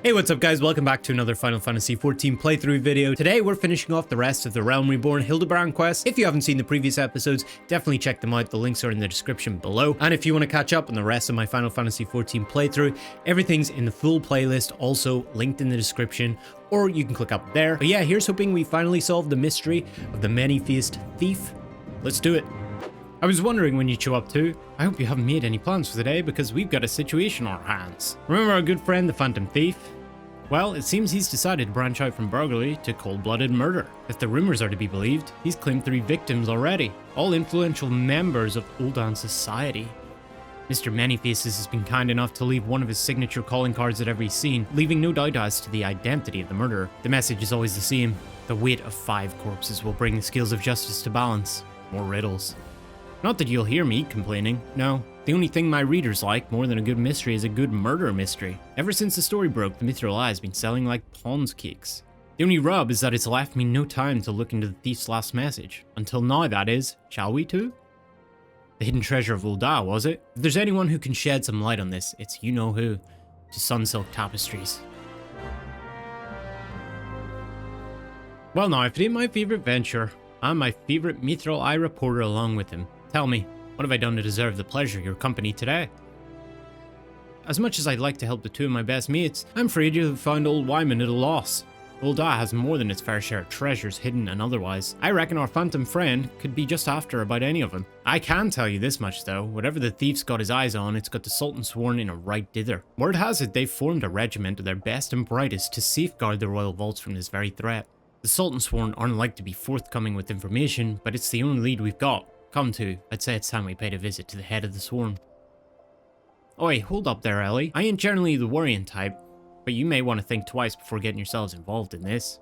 Hey, what's up guys? Welcome back to another Final Fantasy XIV playthrough video. Today we're finishing off the rest of the Realm Reborn Hildibrand quest. If you haven't seen the previous episodes, definitely check them out. The links are in the description below. And if you want to catch up on the rest of my Final Fantasy XIV playthrough, everything's in the full playlist, also linked in the description, or you can click up there. But yeah, here's hoping we finally solve the mystery of the many-faced thief. Let's do it. I was wondering when you'd show up too. I hope you haven't made any plans for today because we've got a situation on our hands. Remember our good friend the Phantom Thief? Well, it seems he's decided to branch out from burglary to cold-blooded murder. If the rumors are to be believed, he's claimed 3 victims already, all influential members of Ul'Dah society. Mr. Manyfaces has been kind enough to leave one of his signature calling cards at every scene, leaving no doubt as to the identity of the murderer. The message is always the same. The weight of 5 corpses will bring the scales of justice to balance. More riddles. Not that you'll hear me complaining, no. The only thing my readers like more than a good mystery is a good murder mystery. Ever since the story broke, the Mithril Eye has been selling like Pond's cakes. The only rub is that it's left me no time to look into the thief's last message. Until now, that is. Shall we too? The hidden treasure of Ul'Dah, was it? If there's anyone who can shed some light on this, it's you-know-who. To Sunsilk Tapestries. Well now, if it ain't my favourite venture, I'm my favourite Mithril Eye reporter along with him. Tell me, what have I done to deserve the pleasure of your company today? As much as I'd like to help the 2 of my best mates, I'm afraid you'll have found old Wymond at a loss. Ul'Dah has more than its fair share of treasures hidden and otherwise. I reckon our phantom friend could be just after about any of them. I can tell you this much though, whatever the thief's got his eyes on, it's got the Sultan sworn in a right dither. Word has it they've formed a regiment of their best and brightest to safeguard the royal vaults from this very threat. The Sultan sworn aren't like to be forthcoming with information, but it's the only lead we've got. Come to, I'd say it's time we paid a visit to the head of the swarm. Oi, hold up there, Ellie. I ain't generally the worrying type, but you may want to think twice before getting yourselves involved in this.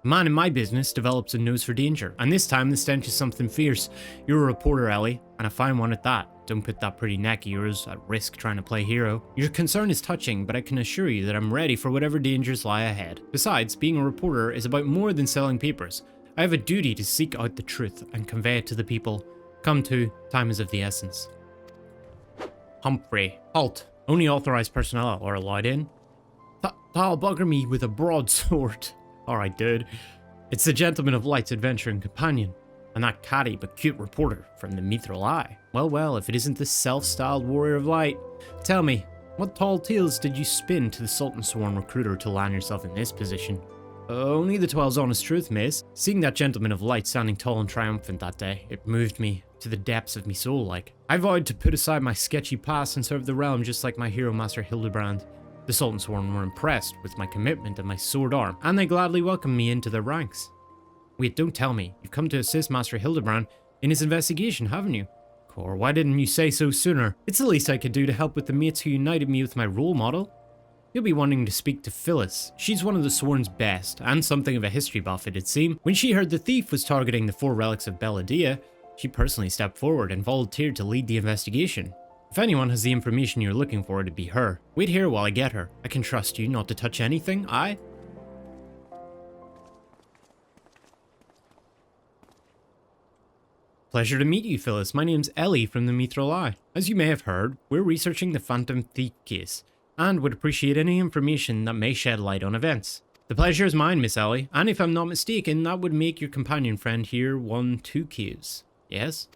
A man in my business develops a nose for danger, and this time the stench is something fierce. You're a reporter, Ellie, and a fine one at that. Don't put that pretty neck of yours at risk trying to play hero. Your concern is touching, but I can assure you that I'm ready for whatever dangers lie ahead. Besides, being a reporter is about more than selling papers. I have a duty to seek out the truth and convey it to the people. Come to, time is of the essence. Humphrey, halt. Only authorized personnel are allowed in. That'll bugger me with a broadsword. Alright, dude. It's the Gentleman of Light's adventure and companion, and that catty but cute reporter from the Mithril Eye. Well, if it isn't the self-styled warrior of light. Tell me, what tall tales did you spin to the Sultan sworn recruiter to land yourself in this position? Only the 12's honest truth, miss. Seeing that Gentleman of Light standing tall and triumphant that day, it moved me to the depths of me soul like. I vowed to put aside my sketchy past and serve the realm just like my hero master Hildibrand. The Sultan sworn were impressed with my commitment and my sword arm, and they gladly welcomed me into their ranks. Wait, don't tell me. You've come to assist Master Hildibrand in his investigation, haven't you? Cor, why didn't you say so sooner? It's the least I could do to help with the mates who united me with my role model. You'll be wanting to speak to Phillice. She's one of the Sworn's best, and something of a history buff it'd seem. When she heard the thief was targeting the 4 relics of Belladea, she personally stepped forward and volunteered to lead the investigation. If anyone has the information you're looking for, it'd be her. Wait here while I get her. I can trust you not to touch anything, aye? Pleasure to meet you, Phillice. My name's Ellie from the Mithril Eye. As you may have heard, we're researching the Phantom Thief case, and would appreciate any information that may shed light on events. The pleasure is mine, Miss Ellie, and if I'm not mistaken, that would make your companion friend here 2 keys. Yes?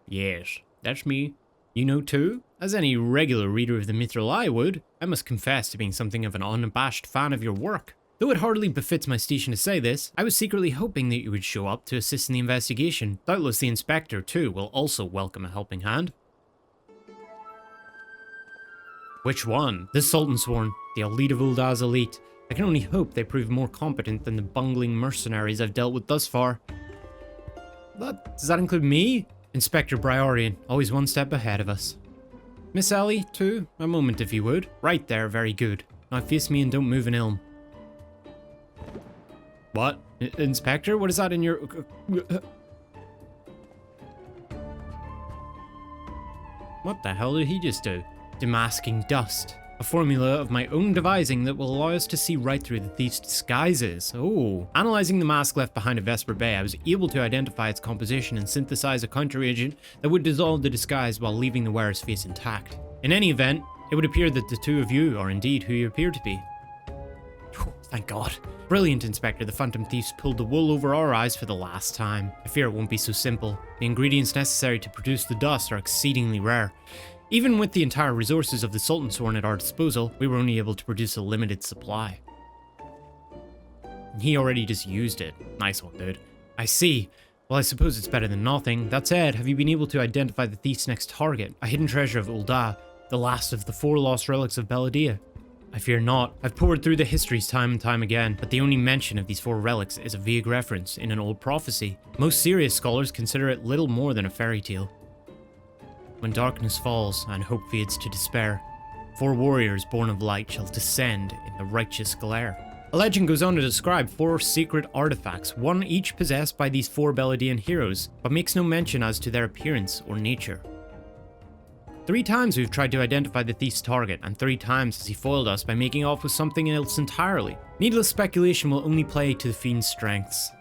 Yes, that's me. You know too? As any regular reader of the Mithril Eye would, I must confess to being something of an unabashed fan of your work. Though it hardly befits my station to say this, I was secretly hoping that you would show up to assist in the investigation. Doubtless the inspector too will also welcome a helping hand. Which one? The Sultan sworn, the elite of Ul'Dah's elite. I can only hope they prove more competent than the bungling mercenaries I've dealt with thus far. Does that include me? Inspector Briarian, always one step ahead of us. Miss Ellie, too, a moment if you would. Right there, very good. Now face me and don't move an ilm. What? Inspector? What is that in your... What the hell did he just do? Demasking dust. A formula of my own devising that will allow us to see right through the thief's disguises. Oh. Analyzing the mask left behind a Vesper Bay, I was able to identify its composition and synthesize a counter-agent that would dissolve the disguise while leaving the wearer's face intact. In any event, it would appear that the 2 of you are indeed who you appear to be. Thank God. Brilliant, Inspector. The Phantom Thieves pulled the wool over our eyes for the last time. I fear it won't be so simple. The ingredients necessary to produce the dust are exceedingly rare. Even with the entire resources of the Sultan Sworn at our disposal, we were only able to produce a limited supply. He already just used it. Nice one, dude. I see. Well, I suppose it's better than nothing. That said, have you been able to identify the thief's next target? A hidden treasure of Ul'Dah, the last of the 4 lost relics of Belladia. I fear not. I've poured through the histories time and time again, but the only mention of these 4 relics is a vague reference in an old prophecy. Most serious scholars consider it little more than a fairy tale. When darkness falls and hope fades to despair, 4 warriors born of light shall descend in the righteous glare. A legend goes on to describe 4 secret artifacts, one each possessed by these 4 Belladian heroes, but makes no mention as to their appearance or nature. 3 times we've tried to identify the thief's target, and 3 times has he foiled us by making off with something else entirely. Needless speculation will only play to the fiend's strengths.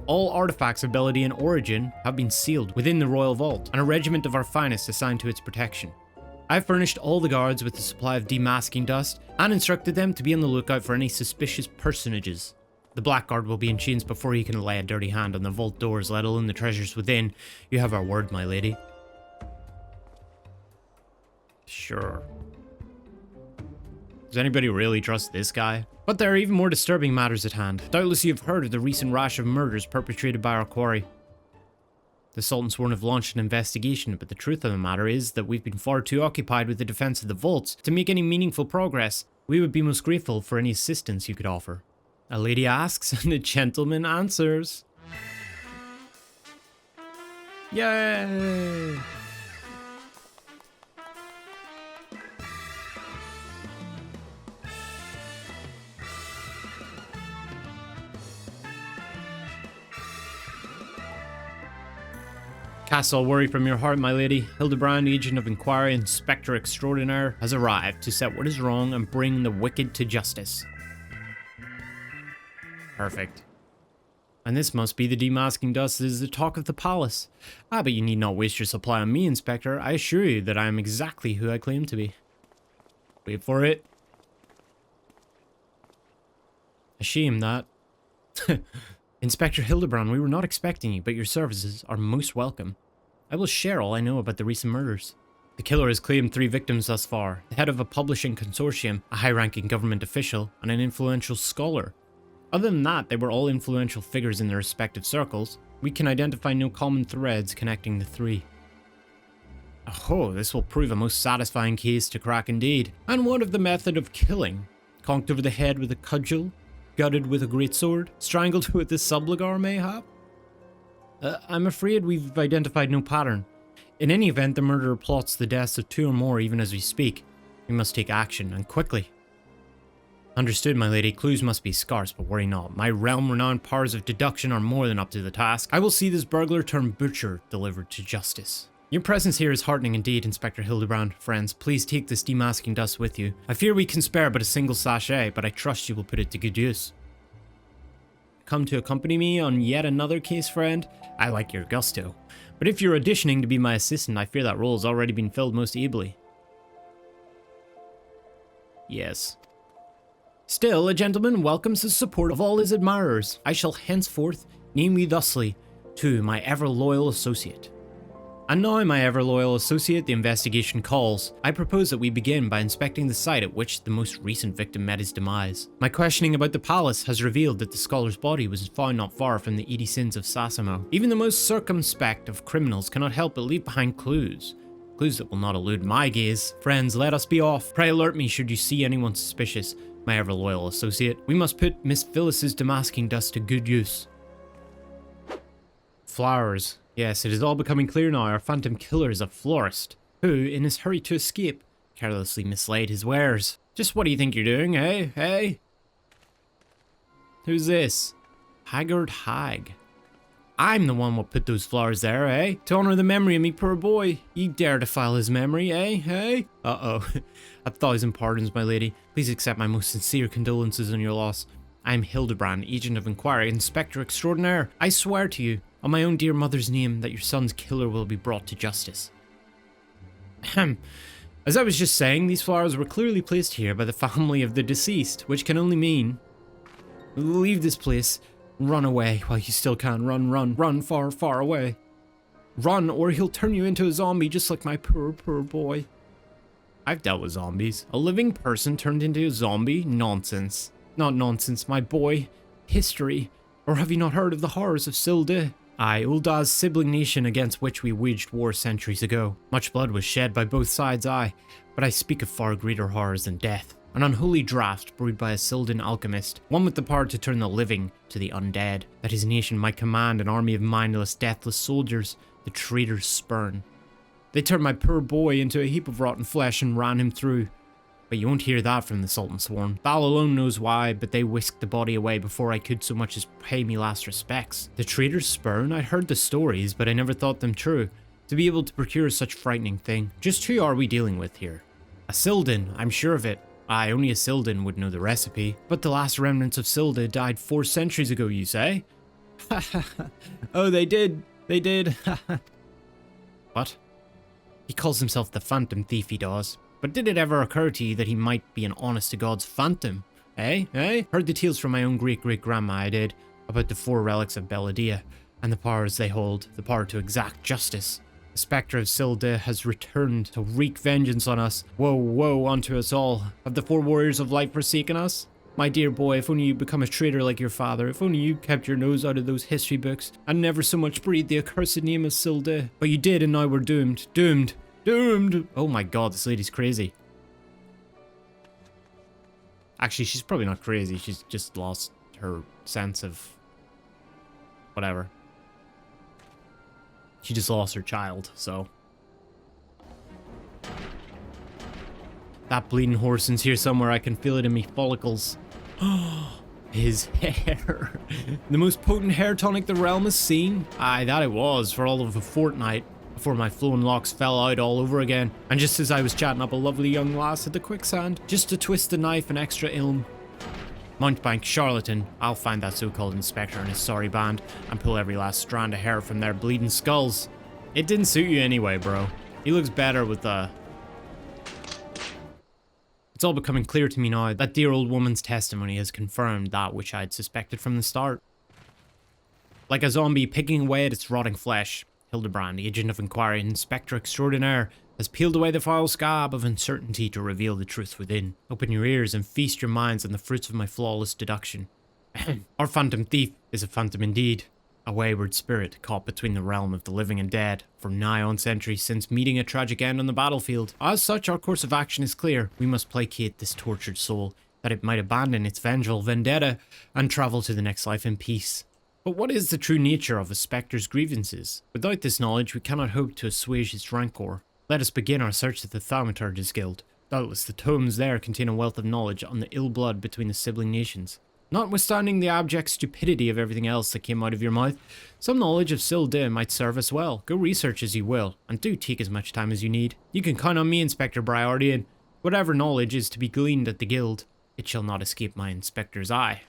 All artifacts of Belladian origin have been sealed within the royal vault, and a regiment of our finest assigned to its protection. I've furnished all the guards with a supply of demasking dust, and instructed them to be on the lookout for any suspicious personages. The Blackguard will be in chains before he can lay a dirty hand on the vault doors, let alone the treasures within. You have our word, my lady. Sure. Does anybody really trust this guy? But there are even more disturbing matters at hand. Doubtless you have heard of the recent rash of murders perpetrated by our quarry. The Sultan Sworn have launched an investigation, but the truth of the matter is that we've been far too occupied with the defense of the vaults to make any meaningful progress. We would be most grateful for any assistance you could offer. A lady asks, and a gentleman answers. Yay! Cast all worry from your heart, my lady. Hildibrand, Agent of Inquiry and Inspector Extraordinaire, has arrived to set what is wrong and bring the wicked to justice. Perfect. And this must be the demasking dust that is the talk of the palace. Ah, but you need not waste your supply on me, Inspector. I assure you that I am exactly who I claim to be. Wait for it. A shame that. Inspector Hildibrand, we were not expecting you, but your services are most welcome. I will share all I know about the recent murders. The killer has claimed 3 victims thus far, the head of a publishing consortium, a high-ranking government official, and an influential scholar. Other than that, they were all influential figures in their respective circles. We can identify no common threads connecting the 3. Oh, this will prove a most satisfying case to crack indeed. And what of the method of killing? Conked over the head with a cudgel? Gutted with a greatsword? Strangled with a subligar, mayhap? I'm afraid we've identified no pattern. In any event, the murderer plots the deaths of 2 or more even as we speak. We must take action, and quickly. Understood, my lady. Clues must be scarce, but worry not. My realm-renowned powers of deduction are more than up to the task. I will see this burglar turned butcher delivered to justice. Your presence here is heartening indeed, Inspector Hildibrand. Friends, please take this demasking dust with you. I fear we can spare but a single sachet, but I trust you will put it to good use. Come to accompany me on yet another case, friend? I like your gusto. But if you're auditioning to be my assistant, I fear that role has already been filled most ably. Yes. Still, a gentleman welcomes the support of all his admirers. I shall henceforth name you thusly to my ever-loyal associate. And now, my ever-loyal associate, the investigation calls. I propose that we begin by inspecting the site at which the most recent victim met his demise. My questioning about the palace has revealed that the scholar's body was found not far from the 80 sins of Sasamo. Even the most circumspect of criminals cannot help but leave behind clues. Clues that will not elude my gaze. Friends, let us be off. Pray alert me should you see anyone suspicious. My ever-loyal associate. We must put Miss Phillice's demasking dust to good use. Flowers. Yes, it is all becoming clear now. Our phantom killer is a florist, who, in his hurry to escape, carelessly mislaid his wares. Just what do you think you're doing, eh? Hey? Who's this? Haggard Hag. I'm the one what put those flowers there, eh? To honor the memory of me poor boy. You dare defile his memory, eh? Hey? Uh-oh. 1,000 pardons, my lady. Please accept my most sincere condolences on your loss. I am Hildibrand, Agent of Inquiry, Inspector Extraordinaire. I swear to you, on my own dear mother's name, that your son's killer will be brought to justice. Ahem. As I was just saying, these flowers were clearly placed here by the family of the deceased, which can only mean... leave this place. Run away while you still can. Run far, far away. Run, or he'll turn you into a zombie just like my poor boy. I've dealt with zombies. A living person turned into a zombie? Nonsense. Not nonsense, my boy. History. Or have you not heard of the horrors of Sil'Dih? Aye, Ul'Dah's sibling nation against which we waged war centuries ago. Much blood was shed by both sides, aye, but I speak of far greater horrors than death. An unholy draught brewed by a Sil'Dih alchemist, one with the power to turn the living to the undead, that his nation might command an army of mindless, deathless soldiers, the traitors spurn. They turned my poor boy into a heap of rotten flesh and ran him through. But you won't hear that from the Sultan Sworn. Thal alone knows why, but they whisked the body away before I could so much as pay me last respects. The traitors spurn? I'd heard the stories, but I never thought them true. To be able to procure such frightening thing. Just who are we dealing with here? A Sil'Dih, I'm sure of it. Aye, only a Sil'Dih would know the recipe. But the last remnants of Sil'Dih died 4 centuries ago, you say? Oh, they did. They did. What? He calls himself the Phantom Thief, he does. But did it ever occur to you that he might be an honest-to-God's phantom? Eh? Heard the tales from my own great-great-grandma, I did, about the 4 relics of Belladea, and the powers they hold, the power to exact justice. The spectre of Sil'Dih has returned to wreak vengeance on us. Woe unto us all. Have the 4 warriors of light forsaken us? My dear boy, if only you become a traitor like your father, if only you kept your nose out of those history books, and never so much breathed the accursed name of Sil'Dih. But you did, and now we're doomed. Doomed! Oh my god, this lady's crazy. Actually, she's probably not crazy. She's just lost her sense of... whatever. She just lost her child, so... That bleeding Horson's here somewhere. I can feel it in me follicles. His hair. The most potent hair tonic the realm has seen? Aye, that it was, for all of a fortnight. Before my flowing locks fell out all over again, and just as I was chatting up a lovely young lass at the quicksand, just to twist the knife an extra ilm. Mountebank, charlatan, I'll find that so-called inspector and his sorry band, and pull every last strand of hair from their bleeding skulls. It didn't suit you anyway, bro. He looks better with the... It's all becoming clear to me now that dear old woman's testimony has confirmed that which I'd suspected from the start. Like a zombie picking away at its rotting flesh, Hildibrand, agent of inquiry and inspector extraordinaire, has peeled away the foul scab of uncertainty to reveal the truth within. Open your ears and feast your minds on the fruits of my flawless deduction. Our phantom thief is a phantom indeed, a wayward spirit caught between the realm of the living and dead for nigh on centuries since meeting a tragic end on the battlefield. As such, our course of action is clear. We must placate this tortured soul, that it might abandon its vengeful vendetta and travel to the next life in peace. But what is the true nature of a spectre's grievances? Without this knowledge, we cannot hope to assuage its rancor. Let us begin our search at the Thaumaturge's Guild. Doubtless the tomes there contain a wealth of knowledge on the ill blood between the sibling nations. Notwithstanding the abject stupidity of everything else that came out of your mouth, some knowledge of Sil'Dih might serve us well. Go research as you will, and do take as much time as you need. You can count on me, Inspector Briardian. Whatever knowledge is to be gleaned at the guild, it shall not escape my inspector's eye.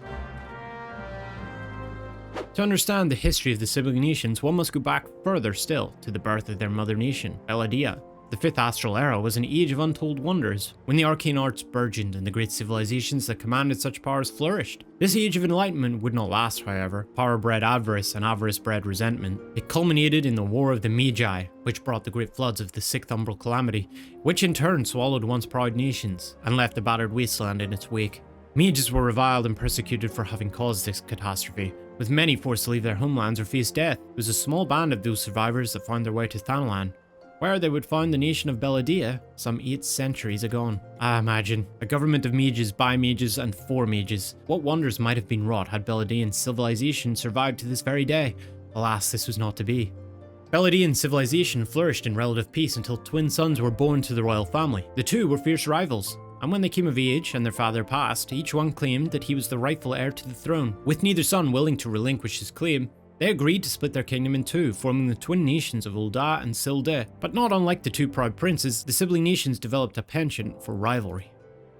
To understand the history of the sibling nations, one must go back further still, to the birth of their mother nation, Belladea. The 5th astral era was an age of untold wonders, when the arcane arts burgeoned and the great civilizations that commanded such powers flourished. This age of enlightenment would not last, however. Power bred avarice, and avarice bred resentment. It culminated in the War of the Magi, which brought the great floods of the 6th umbral calamity, which in turn swallowed once proud nations, and left the battered wasteland in its wake. Mages were reviled and persecuted for having caused this catastrophe, with many forced to leave their homelands or face death. It was a small band of those survivors that found their way to Thanalan, where they would found the nation of Belladea some 8 centuries agone. Imagine, a government of mages, by mages, and for mages. What wonders might have been wrought had Belladean civilization survived to this very day? Alas, this was not to be. Belladean civilization flourished in relative peace until twin sons were born to the royal family. The two were fierce rivals, and when they came of age and their father passed, each one claimed that he was the rightful heir to the throne. With neither son willing to relinquish his claim, they agreed to split their kingdom in 2, forming the twin nations of Ul'Dah and Sil'Dih. But not unlike the 2 proud princes, the sibling nations developed a penchant for rivalry.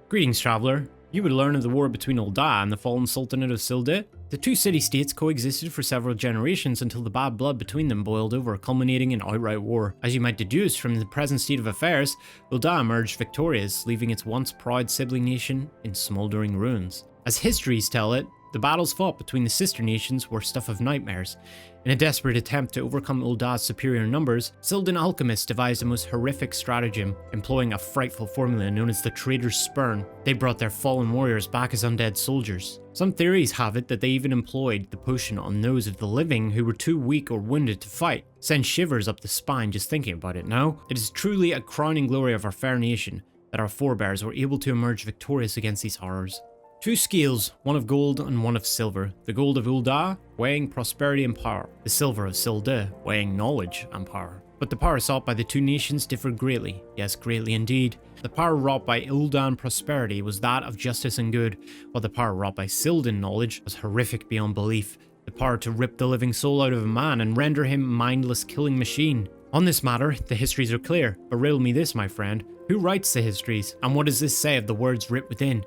Greetings, traveller. You would learn of the war between Ul'Dah and the fallen Sultanate of Sil'Dih? The two city-states coexisted for several generations until the bad blood between them boiled over, culminating in outright war. As you might deduce from the present state of affairs, Ul'Dah emerged victorious, leaving its once proud sibling nation in smouldering ruins. As histories tell it, the battles fought between the sister nations were stuff of nightmares. In a desperate attempt to overcome Ul'Dah's superior numbers, Sil'Dih alchemists devised a most horrific stratagem, employing a frightful formula known as the Traitor's Spurn. They brought their fallen warriors back as undead soldiers. Some theories have it that they even employed the potion on those of the living who were too weak or wounded to fight. Sends shivers up the spine just thinking about it now. It is truly a crowning glory of our fair nation that our forebears were able to emerge victorious against these horrors. Two scales, one of gold and one of silver. The gold of Ul'Dah, weighing prosperity and power. The silver of Sil'Dih, weighing knowledge and power. But the power sought by the two nations differed greatly. Yes, greatly indeed. The power wrought by Ul'Dah and prosperity was that of justice and good, while the power wrought by Sil'Dih knowledge was horrific beyond belief. The power to rip the living soul out of a man and render him a mindless killing machine. On this matter, the histories are clear, but riddle me this, my friend. Who writes the histories, and what does this say of the words writ within?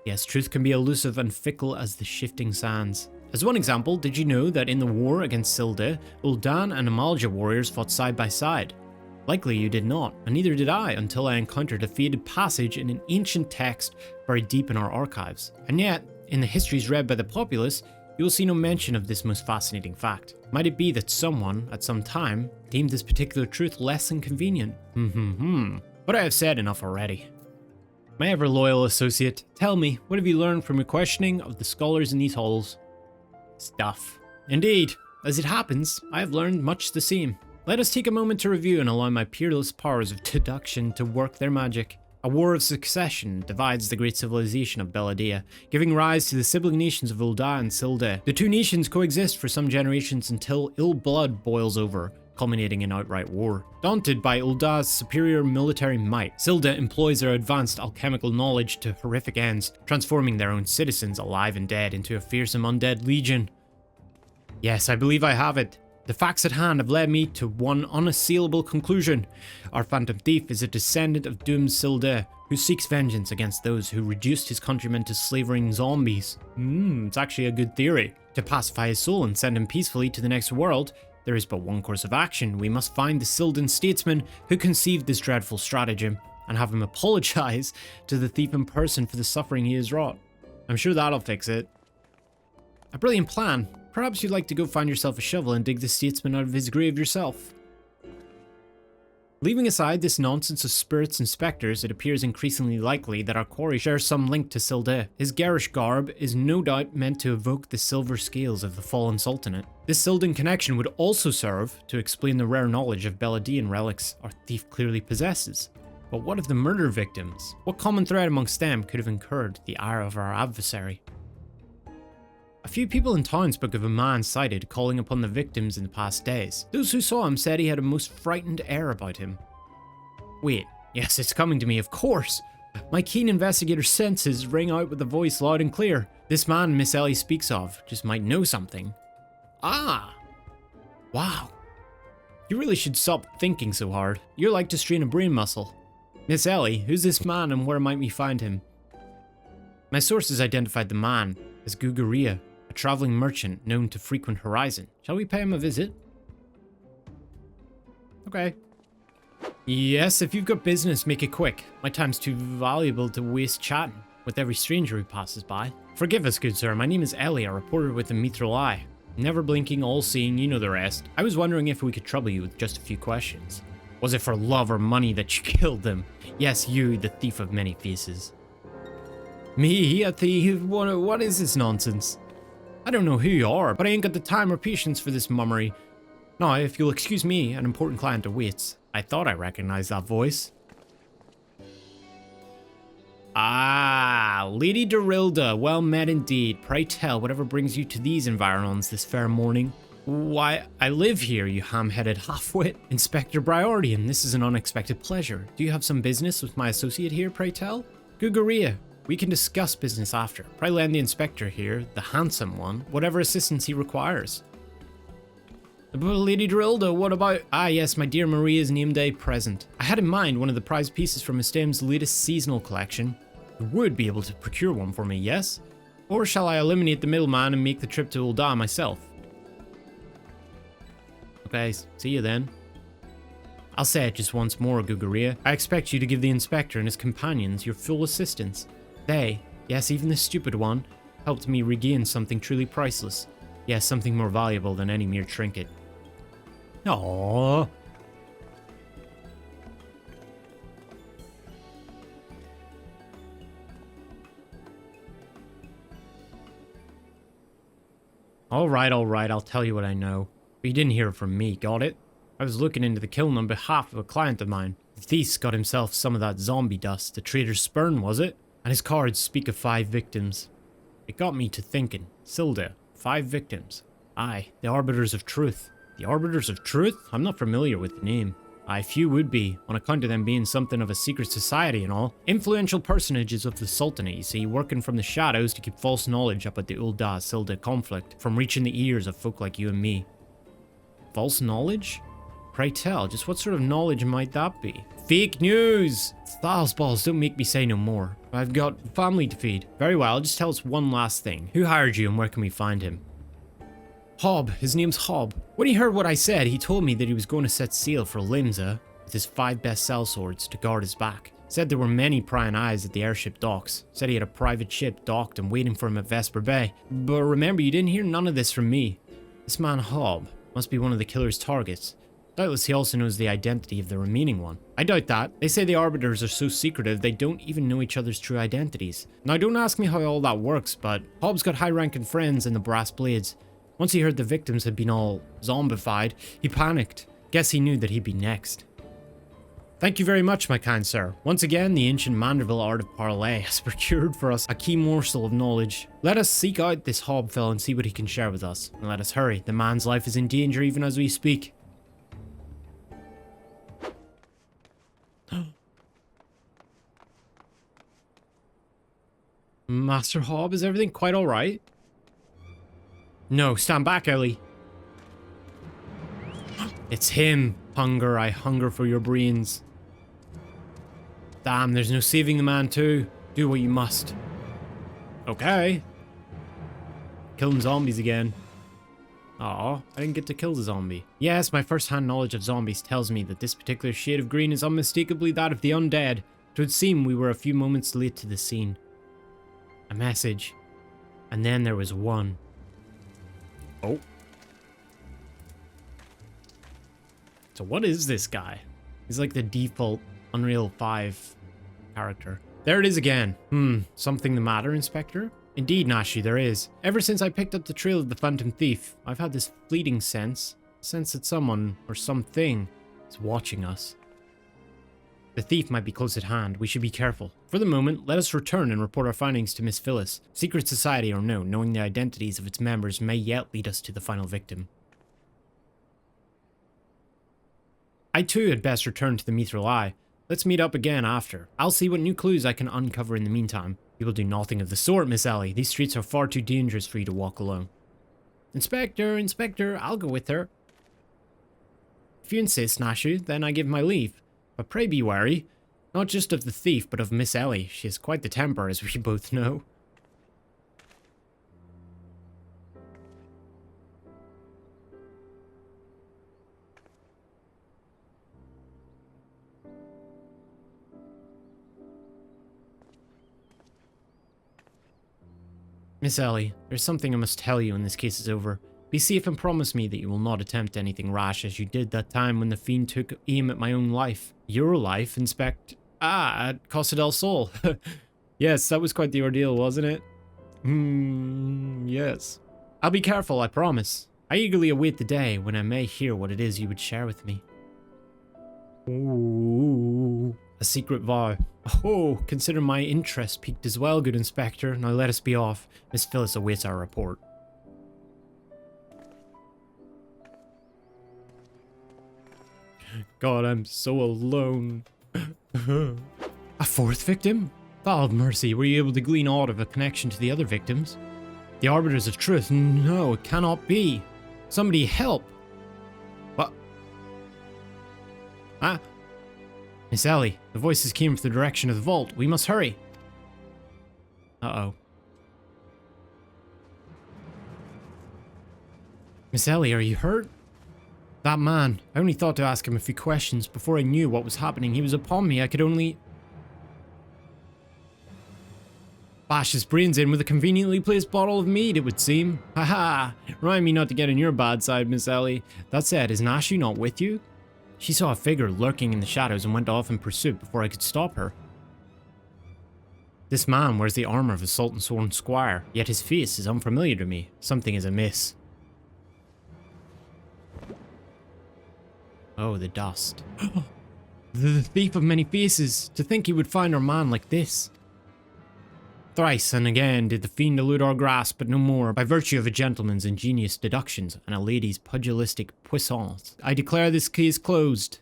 Yes, truth can be elusive and fickle as the shifting sands. As one example, did you know that in the war against Sil'Dih, Ul'Dah and Amalj'aa warriors fought side by side? Likely you did not, and neither did I until I encountered a faded passage in an ancient text buried deep in our archives. And yet, in the histories read by the populace, you will see no mention of this most fascinating fact. Might it be that someone, at some time, deemed this particular truth less than convenient? But I have said enough already. My ever-loyal associate, tell me, what have you learned from your questioning of the scholars in these halls? Stuff. Indeed. As it happens, I have learned much the same. Let us take a moment to review and allow my peerless powers of deduction to work their magic. A war of succession divides the great civilization of Belladia, giving rise to the sibling nations of Ul'Dah and Sil'Dih. The two nations coexist for some generations until ill blood boils over, culminating in outright war. Daunted by Ul'Dah's superior military might, Sil'Dih employs their advanced alchemical knowledge to horrific ends, transforming their own citizens, alive and dead, into a fearsome undead legion. Yes, I believe I have it. The facts at hand have led me to one unassailable conclusion. Our phantom thief is a descendant of doomed Sil'Dih, who seeks vengeance against those who reduced his countrymen to slavering zombies. It's actually a good theory. To pacify his soul and send him peacefully to the next world, there is but one course of action. We must find the Sil'Dih statesman who conceived this dreadful stratagem, and have him apologize to the thief in person for the suffering he has wrought. I'm sure that'll fix it. A brilliant plan. Perhaps you'd like to go find yourself a shovel and dig the statesman out of his grave yourself. Leaving aside this nonsense of spirits and spectres, it appears increasingly likely that our quarry shares some link to Sil'Dih. His garish garb is no doubt meant to evoke the silver scales of the fallen sultanate. This Sil'Dih connection would also serve to explain the rare knowledge of Belladian relics our thief clearly possesses. But what of the murder victims? What common thread amongst them could have incurred the ire of our adversary? A few people in town spoke of a man sighted calling upon the victims in the past days. Those who saw him said he had a most frightened air about him. Wait, yes, it's coming to me, of course. My keen investigator senses ring out with the voice loud and clear. This man Miss Ellie speaks of just might know something. Ah! Wow. You really should stop thinking so hard. You're like to strain a brain muscle. Miss Ellie, who's this man and where might we find him? My sources identified the man as Guguriya, a traveling merchant known to frequent Horizon. Shall we pay him a visit? Okay. Yes, if you've got business, make it quick. My time's too valuable to waste chatting with every stranger who passes by. Forgive us, good sir. My name is Ellie, a reporter with the Mithril Eye. Never blinking, all-seeing, you know the rest. I was wondering if we could trouble you with just a few questions. Was it for love or money that you killed them? Yes, you, the thief of many faces. Me, a thief? What is this nonsense? I don't know who you are, but I ain't got the time or patience for this mummery. Now, if you'll excuse me, an important client awaits. I thought I recognized that voice. Ah, Lady Ul'Dah, well met indeed. Pray tell, whatever brings you to these environs this fair morning? Why, I live here, you ham-headed half-wit. Inspector Briardian, this is an unexpected pleasure. Do you have some business with my associate here, pray tell? Guguriya, we can discuss business after. Pray lend the inspector here, the handsome one, whatever assistance he requires. But Lady Ul'Dah, what about... Ah yes, my dear Maria's name day present. I had in mind one of the prized pieces from Miss Dame's latest seasonal collection. You would be able to procure one for me, yes? Or shall I eliminate the middleman and make the trip to Ul'Dah myself? Okay, see you then. I'll say it just once more, Guguriya. I expect you to give the inspector and his companions your full assistance. They, yes, even the stupid one, helped me regain something truly priceless. Yes, something more valuable than any mere trinket. Aww. Alright, I'll tell you what I know. But you didn't hear it from me, got it? I was looking into the kiln on behalf of a client of mine. The thief's got himself some of that zombie dust, the traitor's spurn, was it? And his cards speak of 5 victims. It got me to thinking. Sil'Dih, 5 victims. Aye, the Arbiters of Truth. The Arbiters of Truth? I'm not familiar with the name. Aye, few would be, on account of them being something of a secret society and all. Influential personages of the Sultanate, you see, working from the shadows to keep false knowledge up at the Ul'Dah Sil'Dih conflict from reaching the ears of folk like you and me. False knowledge? Pray tell, just what sort of knowledge might that be? Fake news! Styles balls, don't make me say no more. I've got family to feed. Very well, just tell us one last thing. Who hired you and where can we find him? Hob, his name's Hob. When he heard what I said, he told me that he was going to set sail for Limsa with his 5 best sellswords to guard his back. Said there were many prying eyes at the airship docks. Said he had a private ship docked and waiting for him at Vesper Bay. But remember, you didn't hear none of this from me. This man Hob must be one of the killer's targets. Doubtless he also knows the identity of the remaining one. I doubt that. They say the Arbiters are so secretive they don't even know each other's true identities. Now don't ask me how all that works, but Hob's got high-ranking friends in the Brass Blades. Once he heard the victims had been all zombified, he panicked. Guess he knew that he'd be next. Thank you very much, my kind sir. Once again, the ancient Manderville art of parley has procured for us a key morsel of knowledge. Let us seek out this Hob fellow and see what he can share with us. And let us hurry. The man's life is in danger even as we speak. Master Hob, is everything quite alright? No, stand back, Ellie. It's him. Hunger, I hunger for your brains. Damn, there's no saving the man too. Do what you must. Okay. Killing zombies again. Aw, I didn't get to kill the zombie. Yes, my first-hand knowledge of zombies tells me that this particular shade of green is unmistakably that of the undead. It would seem we were a few moments late to the scene. A message. And then there was one. Oh. So what is this guy? He's like the default Unreal 5 character. There it is again. Something the matter, Inspector? Indeed, Nashu, there is. Ever since I picked up the trail of the Phantom Thief, I've had this fleeting sense that someone or something is watching us. The thief might be close at hand. We should be careful. For the moment, let us return and report our findings to Miss Phillice. Secret society or no, knowing the identities of its members may yet lead us to the final victim. I too had best return to the Mithril Eye. Let's meet up again after. I'll see what new clues I can uncover in the meantime. You will do nothing of the sort, Miss Ellie. These streets are far too dangerous for you to walk alone. Inspector, I'll go with her. If you insist, Nashu, then I give my leave. But pray be wary, not just of the thief, but of Miss Ellie. She has quite the temper, as we both know. Miss Ellie, there's something I must tell you when this case is over. Be safe and promise me that you will not attempt anything rash as you did that time when the fiend took aim at my own life. Your life, at Costa del Sol. Yes, that was quite the ordeal, wasn't it? Yes. I'll be careful, I promise. I eagerly await the day when I may hear what it is you would share with me. Ooh, a secret vow. Oh, consider my interest piqued as well, good Inspector. Now let us be off. Miss Phillice awaits our report. God, I'm so alone. A 4th victim? God of mercy, were you able to glean aught of a connection to the other victims? The Arbiters of Truth? No, it cannot be. Somebody help. What? Ah? Miss Ellie, the voices came from the direction of the vault. We must hurry. Uh-oh. Miss Ellie, are you hurt? That man, I only thought to ask him a few questions. Before I knew what was happening, he was upon me. I could only bash his brains in with a conveniently placed bottle of mead, it would seem. Haha, remind me not to get on your bad side, Miss Ellie. That said, is Nashu not with you? She saw a figure lurking in the shadows and went off in pursuit before I could stop her. This man wears the armor of a Sultan-sworn squire, yet his face is unfamiliar to me. Something is amiss. Oh, the dust. The thief of many faces. To think he would find our man like this. Thrice and again did the fiend elude our grasp, but no more, by virtue of a gentleman's ingenious deductions and a lady's pugilistic puissance. I declare this case closed.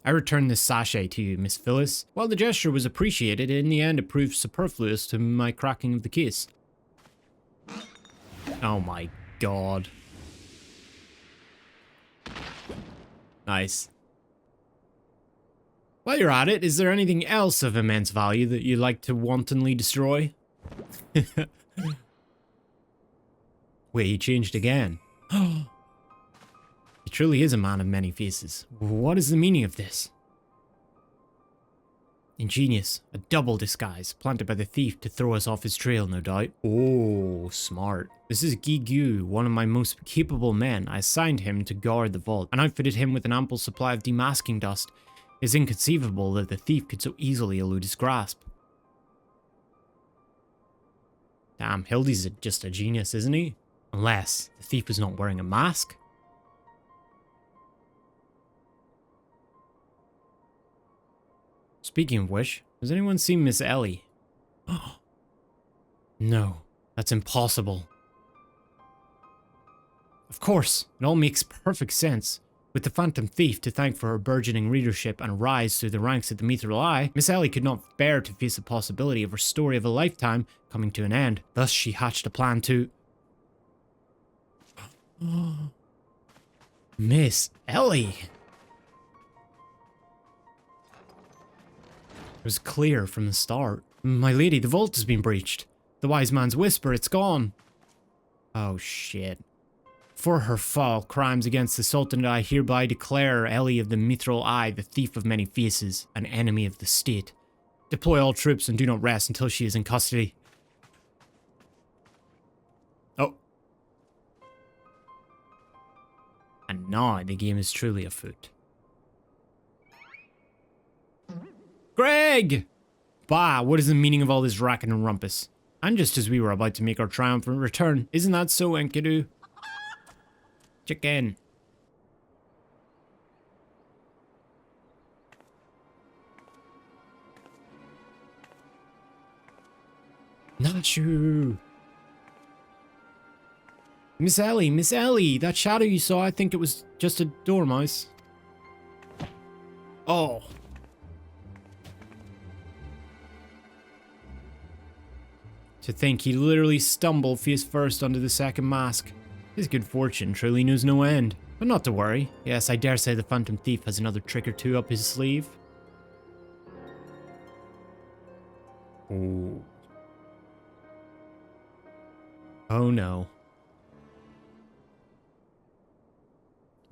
I return this sachet to you, Miss Phillice. While the gesture was appreciated, in the end it proved superfluous to my cracking of the case. Oh my god. Nice. While you're at it, is there anything else of immense value that you'd like to wantonly destroy? Wait, he changed again. He truly is a man of many faces. What is the meaning of this? Ingenious. A double disguise, planted by the thief to throw us off his trail, no doubt. Oh, smart. This is Guguriya, one of my most capable men. I assigned him to guard the vault, and outfitted him with an ample supply of demasking dust. It's inconceivable that the thief could so easily elude his grasp. Damn, Hildy's just a genius, isn't he? Unless the thief was not wearing a mask. Speaking of which, has anyone seen Miss Ellie? No, that's impossible. Of course, it all makes perfect sense. With the Phantom Thief to thank for her burgeoning readership and rise through the ranks of the Mithril Eye, Miss Ellie could not bear to face the possibility of her story of a lifetime coming to an end. Thus, she hatched a plan to... Miss Ellie! It was clear from the start. My lady, the vault has been breached. The wise man's whisper, it's gone. Oh shit. For her foul crimes against the Sultan, I hereby declare Ellie of the Mithril Eye the thief of many faces, an enemy of the state. Deploy all troops and do not rest until she is in custody. Oh. And now the game is truly afoot. Greg! Bah, what is the meaning of all this racket and rumpus? And just as we were about to make our triumphant return, isn't that so, Enkidu? Chicken. Nashu. Miss Ellie, that shadow you saw, I think it was just a dormouse. Oh. To think he literally stumbled face first onto the second mask. His good fortune truly knows no end. But not to worry. Yes, I dare say the Phantom Thief has another trick or two up his sleeve. Oh. Oh no.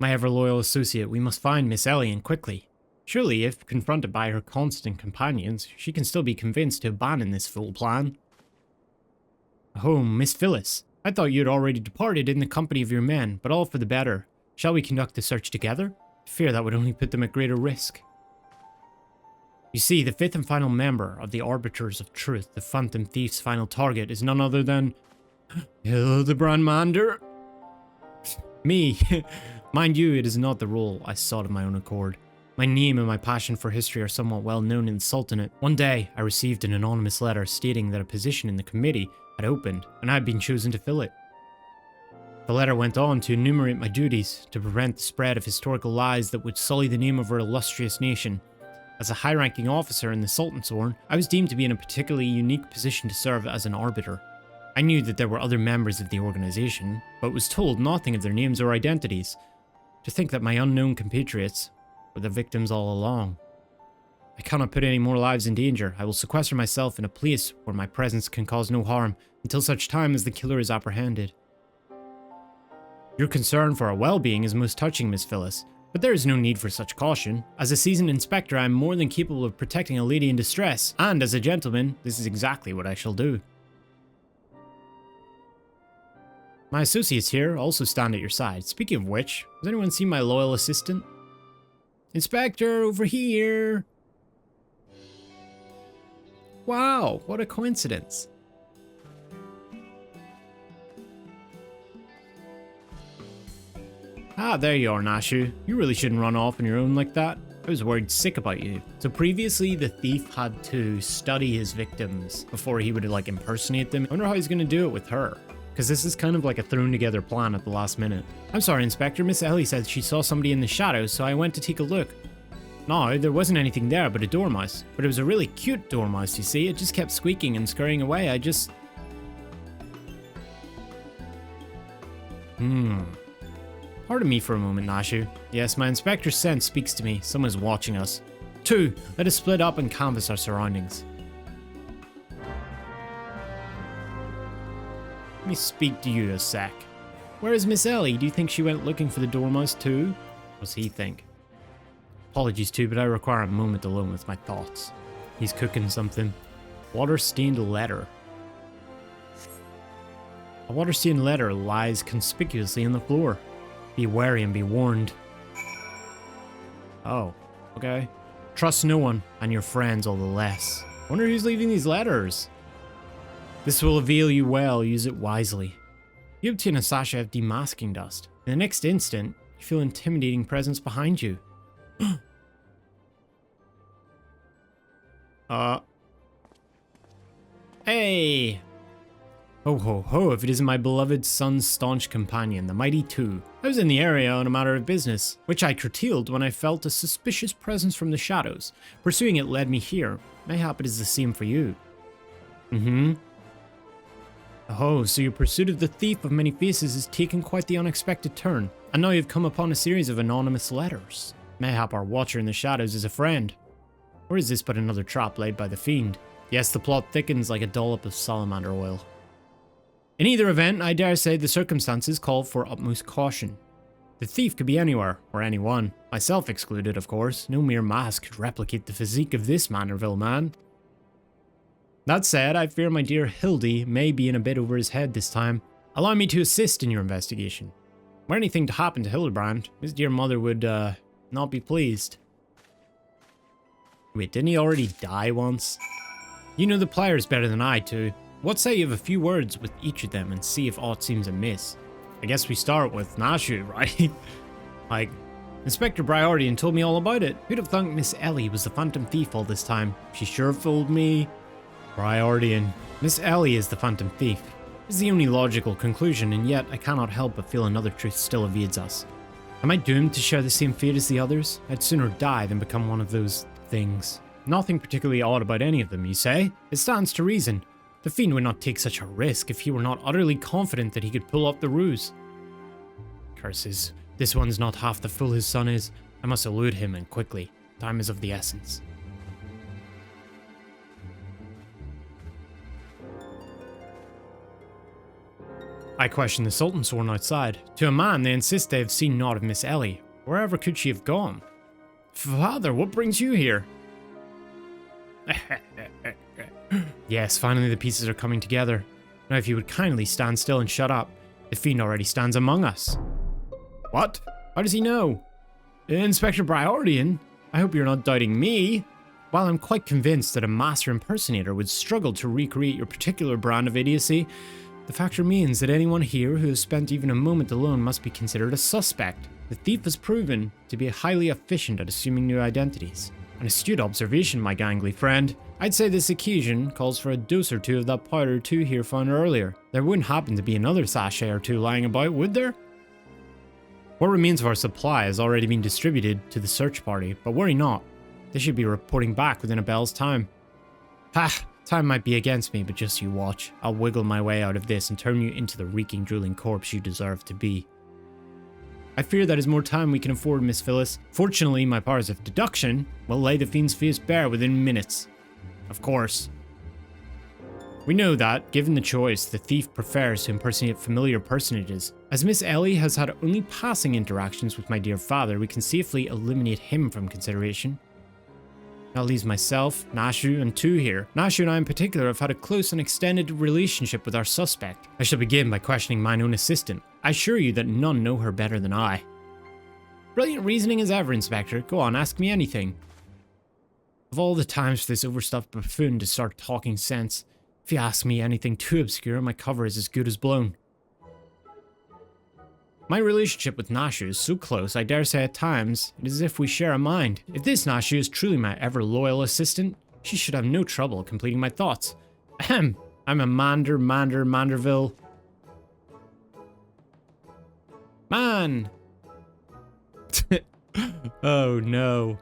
My ever-loyal associate, we must find Miss Ellie and quickly. Surely, if confronted by her constant companions, she can still be convinced to abandon this fool plan. Oh, Miss Phillice. I thought you had already departed in the company of your men, but all for the better. Shall we conduct the search together? I fear that would only put them at greater risk. You see, the fifth and final member of the Arbiters of Truth, the Phantom Thief's final target, is none other than... Hildibrand Mander? Me. Mind you, it is not the role I sought of my own accord. My name and my passion for history are somewhat well known in the Sultanate. One day, I received an anonymous letter stating that a position in the committee had opened, and I had been chosen to fill it. The letter went on to enumerate my duties to prevent the spread of historical lies that would sully the name of our illustrious nation. As a high-ranking officer in the Sultan-sworn, I was deemed to be in a particularly unique position to serve as an arbiter. I knew that there were other members of the organization, but was told nothing of their names or identities. To think that my unknown compatriots were the victims all along. I cannot put any more lives in danger. I will sequester myself in a place where my presence can cause no harm until such time as the killer is apprehended. Your concern for our well-being is most touching, Miss Phillice, but there is no need for such caution. As a seasoned inspector, I am more than capable of protecting a lady in distress, and as a gentleman, this is exactly what I shall do. My associates here also stand at your side. Speaking of which, has anyone seen my loyal assistant? Inspector, over here! Wow, what a coincidence. Ah, there you are, Nashu. You really shouldn't run off on your own like that. I was worried sick about you. So previously, the thief had to study his victims before he would, like, impersonate them. I wonder how he's gonna do it with her. Because this is kind of like a thrown together plan at the last minute. I'm sorry, Inspector. Miss Ellie said she saw somebody in the shadows, so I went to take a look. No, there wasn't anything there but a dormouse. But it was a really cute dormouse, you see. It just kept squeaking and scurrying away. Pardon me for a moment, Nashu. Yes, my inspector's sense speaks to me. Someone's watching us. 2. Let us split up and canvass our surroundings. Let me speak to you a sec. Where is Miss Ellie? Do you think she went looking for the dormouse too? What does he think? Apologies too, but I require a moment alone with my thoughts. He's cooking something. Water-stained letter. A water-stained letter lies conspicuously on the floor. Be wary and be warned. Oh, okay. Trust no one, and your friends all the less. Wonder who's leaving these letters. This will avail you well, use it wisely. You obtain a sachet of demasking dust. In the next instant, you feel an intimidating presence behind you. Hey! Ho ho ho, if it isn't my beloved son's staunch companion, the mighty Two. I was in the area on a matter of business, which I curtailed when I felt a suspicious presence from the shadows. Pursuing it led me here. Mayhap it is the same for you. Oh, so your pursuit of the thief of many faces has taken quite the unexpected turn, and now you've come upon a series of anonymous letters. Mayhap our watcher in the shadows is a friend. Or is this but another trap laid by the fiend? Yes, the plot thickens like a dollop of salamander oil. In either event, I dare say the circumstances call for utmost caution. The thief could be anywhere, or anyone. Myself excluded, of course. No mere mask could replicate the physique of this Manderville man. That said, I fear my dear Hildy may be in a bit over his head this time. Allow me to assist in your investigation. Were anything to happen to Hildibrand, his dear mother would, not be pleased. Wait, didn't he already die once? You know the players better than I do. What say you have a few words with each of them and see if aught seems amiss? I guess we start with Nashu, right? Like, Inspector Briardian told me all about it. Who'd have thunk Miss Ellie was the phantom thief all this time? She sure fooled me. Briardian. Miss Ellie is the phantom thief. This is the only logical conclusion, and yet I cannot help but feel another truth still evades us. Am I doomed to share the same fate as the others? I'd sooner die than become one of those things. Nothing particularly odd about any of them, you say? It stands to reason. The fiend would not take such a risk if he were not utterly confident that he could pull off the ruse. Curses. This one's not half the fool his son is. I must elude him, and quickly. Time is of the essence. I question the Sultan sworn outside. To a man, they insist they have seen naught of Miss Ellie. Wherever could she have gone? Father, what brings you here? Yes, finally the pieces are coming together. Now if you would kindly stand still and shut up. The fiend already stands among us. What? How does he know? Inspector Briardian? I hope you're not doubting me. While I'm quite convinced that a master impersonator would struggle to recreate your particular brand of idiocy, the fact remains that anyone here who has spent even a moment alone must be considered a suspect. The thief has proven to be highly efficient at assuming new identities. An astute observation, my gangly friend. I'd say this occasion calls for a dose or two of that powder Two here found earlier. There wouldn't happen to be another sachet or two lying about, would there? What remains of our supply has already been distributed to the search party, but worry not. They should be reporting back within a bell's time. Ha! Time might be against me, but just you watch. I'll wiggle my way out of this and turn you into the reeking, drooling corpse you deserve to be. I fear that is more time we can afford, Miss Phillice. Fortunately, my powers of deduction will lay the fiend's face bare within minutes. Of course. We know that, given the choice, the thief prefers to impersonate familiar personages. As Miss Ellie has had only passing interactions with my dear father, we can safely eliminate him from consideration. That leaves myself, Nashu, and two here. Nashu and I in particular have had a close and extended relationship with our suspect. I shall begin by questioning mine own assistant. I assure you that none know her better than I. Brilliant reasoning as ever, Inspector. Go on, ask me anything. Of all the times for this overstuffed buffoon to start talking sense, if you ask me anything too obscure, my cover is as good as blown. My relationship with Nashu is so close, I dare say at times, it is as if we share a mind. If this Nashu is truly my ever-loyal assistant, she should have no trouble completing my thoughts. Ahem, I'm a Manderville. Man! Oh no.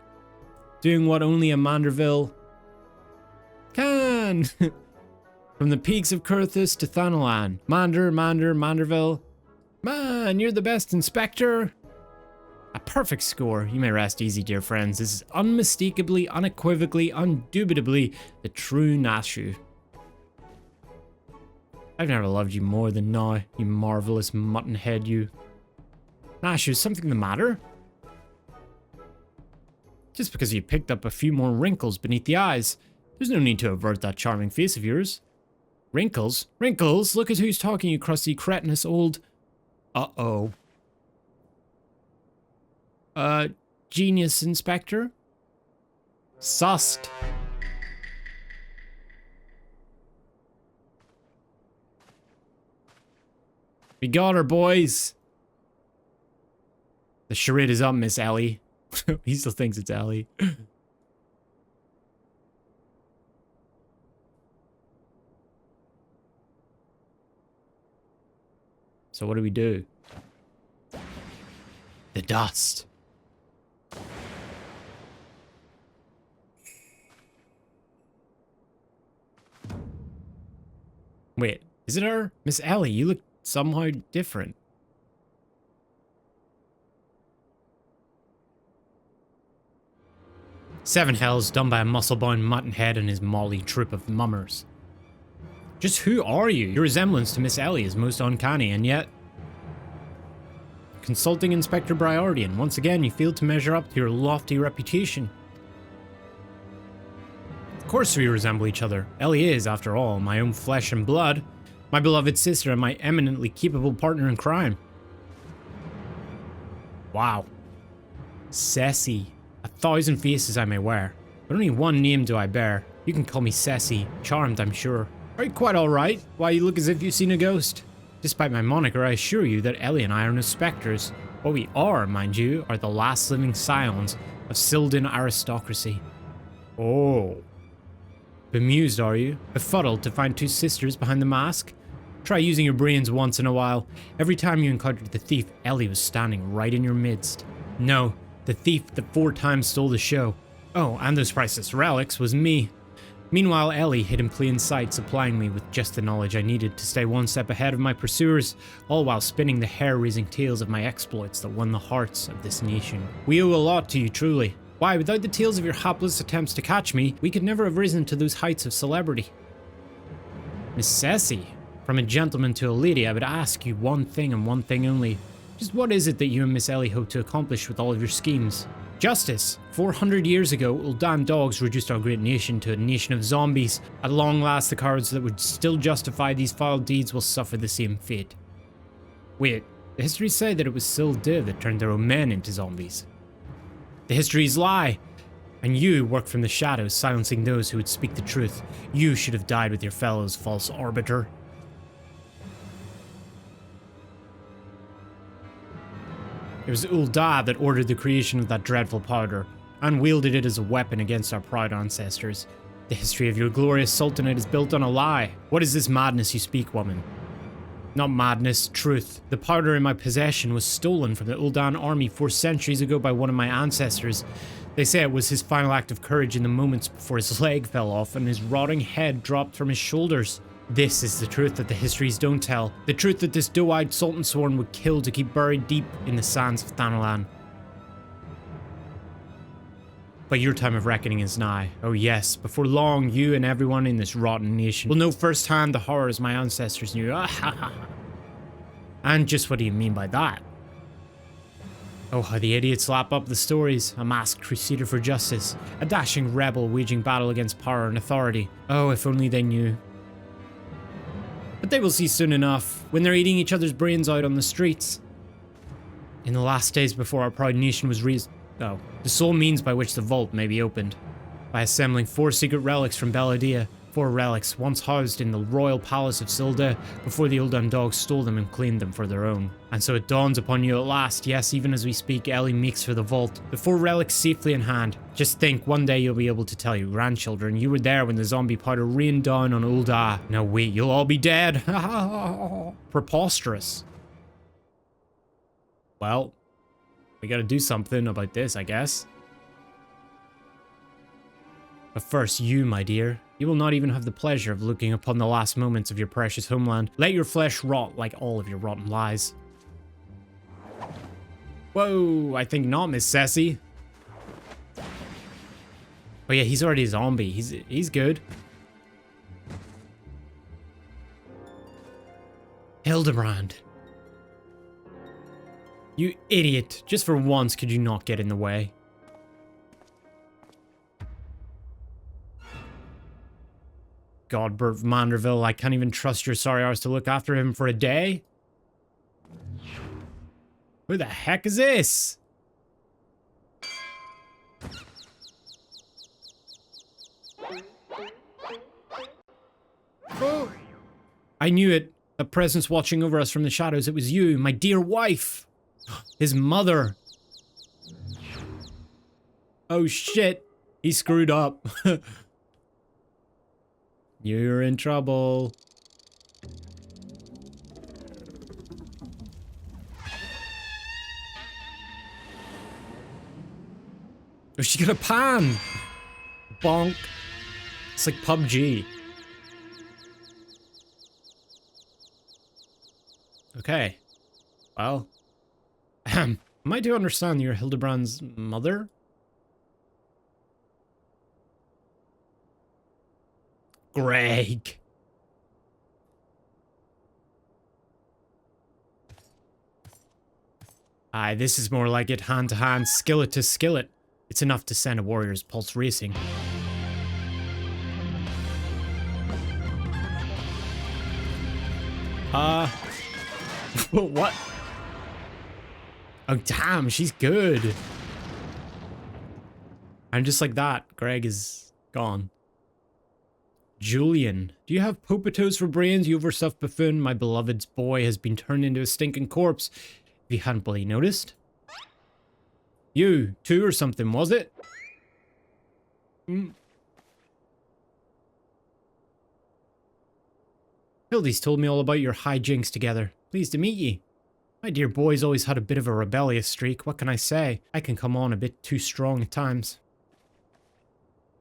Doing what only a Manderville can! From the peaks of Kurthus to Thanalan. Manderville. Man, you're the best, Inspector. A perfect score. You may rest easy, dear friends. This is unmistakably, unequivocally, undubitably the true Nashu. I've never loved you more than now, you marvelous muttonhead, you. Nashu, is something the matter? Just because you picked up a few more wrinkles beneath the eyes, there's no need to avert that charming face of yours. Wrinkles? Wrinkles? Look at who's talking, you crusty, cretinous old... Uh-oh. Genius, Inspector? Sussed. We got her, boys. The charade is up, Miss Ellie. He still thinks it's Ellie. So what do we do? The dust. Wait, is it her? Miss Ellie, you look somehow different. Seven hells done by a muscle-bound muttonhead and his motley troop of mummers. Just who are you? Your resemblance to Miss Ellie is most uncanny, and yet... Consulting Inspector Briardian, once again you failed to measure up to your lofty reputation. Of course we resemble each other. Ellie is, after all, my own flesh and blood, my beloved sister and my eminently capable partner in crime. Wow. Ceci. 1,000 faces I may wear, but only one name do I bear. You can call me Ceci. Charmed, I'm sure. Are you quite alright? Why, you look as if you've seen a ghost. Despite my moniker, I assure you that Ellie and I are no spectres. What we are, mind you, are the last living scions of Sil'Dih aristocracy. Oh. Bemused, are you? Befuddled to find two sisters behind the mask? Try using your brains once in a while. Every time you encountered the thief, Ellie was standing right in your midst. No, the thief that 4 times stole the show. Oh, and those priceless relics was me. Meanwhile, Ellie hid in plain sight, supplying me with just the knowledge I needed to stay one step ahead of my pursuers, all while spinning the hair-raising tales of my exploits that won the hearts of this nation. We owe a lot to you, truly. Why, without the tales of your hapless attempts to catch me, we could never have risen to those heights of celebrity. Miss Ceci, from a gentleman to a lady, I would ask you one thing and one thing only. Just what is it that you and Miss Ellie hope to accomplish with all of your schemes? Justice. 400 years ago, Ul'Dah dogs reduced our great nation to a nation of zombies. At long last, the cowards that would still justify these foul deeds will suffer the same fate. Wait, the histories say that it was Sil'Dih that turned their own men into zombies. The histories lie! And you work from the shadows, silencing those who would speak the truth. You should have died with your fellows, false arbiter. It was Ul'Dah that ordered the creation of that dreadful powder, and wielded it as a weapon against our proud ancestors. The history of your glorious sultanate is built on a lie. What is this madness you speak, woman? Not madness, truth. The powder in my possession was stolen from the Ul'Dah army 4 centuries ago by one of my ancestors. They say it was his final act of courage in the moments before his leg fell off and his rotting head dropped from his shoulders. This is the truth that the histories don't tell. The truth that this doe-eyed Sultan Sworn would kill to keep buried deep in the sands of Thanalan. But your time of reckoning is nigh. Oh yes, before long, you and everyone in this rotten nation will know firsthand the horrors my ancestors knew. And just what do you mean by that? Oh, how the idiots lap up the stories. A masked crusader for justice. A dashing rebel waging battle against power and authority. Oh, if only they knew. But they will see soon enough, when they're eating each other's brains out on the streets. In the last days before our proud nation was raised... Oh, the sole means by which the vault may be opened. By assembling 4 secret relics from Belladia. 4 relics once housed in the royal palace of Sil'Dih before the Ul'Dah dogs stole them and claimed them for their own. And so it dawns upon you at last, yes, even as we speak, Ellie makes for the vault. The 4 relics safely in hand. Just think, one day you'll be able to tell your grandchildren you were there when the zombie powder rained down on Ul'Dah. Now wait, you'll all be dead. Preposterous. Well, we gotta do something about this, I guess. But first, you, my dear. You will not even have the pleasure of looking upon the last moments of your precious homeland. Let your flesh rot like all of your rotten lies. Whoa, I think not, Miss Sassy. Oh yeah, he's already a zombie. He's good. Hildibrand. You idiot. Just for once, could you not get in the way? Godbert of Manderville, I can't even trust your sorry arse to look after him for a day. Who the heck is this? Oh. I knew it. A presence watching over us from the shadows. It was you, my dear wife. His mother. Oh shit. He screwed up. You're in trouble. Oh, she got a pan! Bonk. It's like PUBG. Okay. Well. Am I to understand you're Hildibrand's mother? Greg. Aye, this is more like it, hand to hand, skillet to skillet. It's enough to send a warrior's pulse racing. What? Oh damn, she's good. And just like that, Greg is gone. Julyan, do you have popatos for brains, you overstuffed buffoon? My beloved's boy has been turned into a stinking corpse. If you hadn't bloody noticed. You, too, or something, was it? Hildy's told me all about your hijinks together. Pleased to meet ye. My dear boy's always had a bit of a rebellious streak, what can I say? I can come on a bit too strong at times.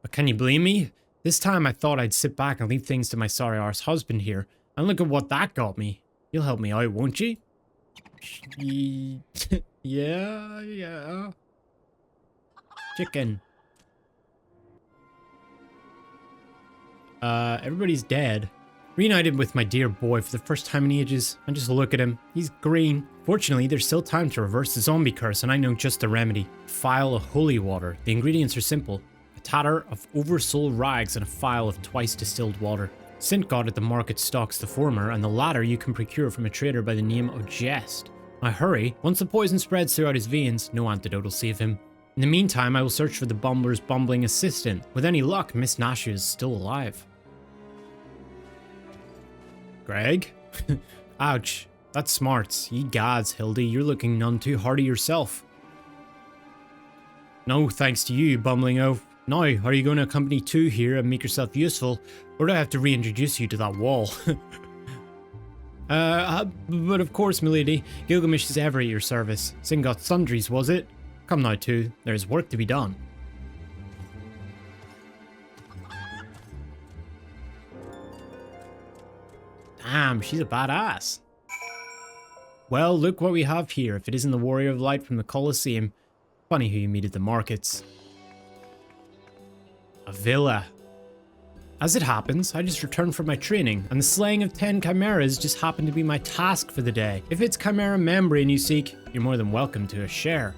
But can you blame me? This time I thought I'd sit back and leave things to my sorry arse husband here. And look at what that got me. You'll help me out, won't you? Yeah. Chicken. Everybody's dead. Reunited with my dear boy for the first time in ages. And just look at him. He's green. Fortunately, there's still time to reverse the zombie curse, and I know just the remedy. Phial of holy water. The ingredients are simple. A tatter of oversold rags and a phial of twice distilled water. Saint God at the market stocks the former, and the latter you can procure from a trader by the name of Jest. Now hurry, once the poison spreads throughout his veins, no antidote will save him. In the meantime, I will search for the bumbler's bumbling assistant. With any luck, Miss Nashu is still alive. Greg? Ouch. That's smarts. Ye gods, Hildy, you're looking none too hardy yourself. No thanks to you, bumbling oaf. Now, are you going to accompany two here and make yourself useful, or do I have to reintroduce you to that wall? But of course, milady, Gilgamesh is ever at your service. Singot sundries, was it? Come now, too. There's work to be done. Damn, she's a badass. Well, look what we have here, if it isn't the Warrior of Light from the Colosseum. Funny who you meet at the markets. A villa. As it happens, I just returned from my training, and the slaying of 10 chimeras just happened to be my task for the day. If it's chimera membrane you seek, you're more than welcome to a share.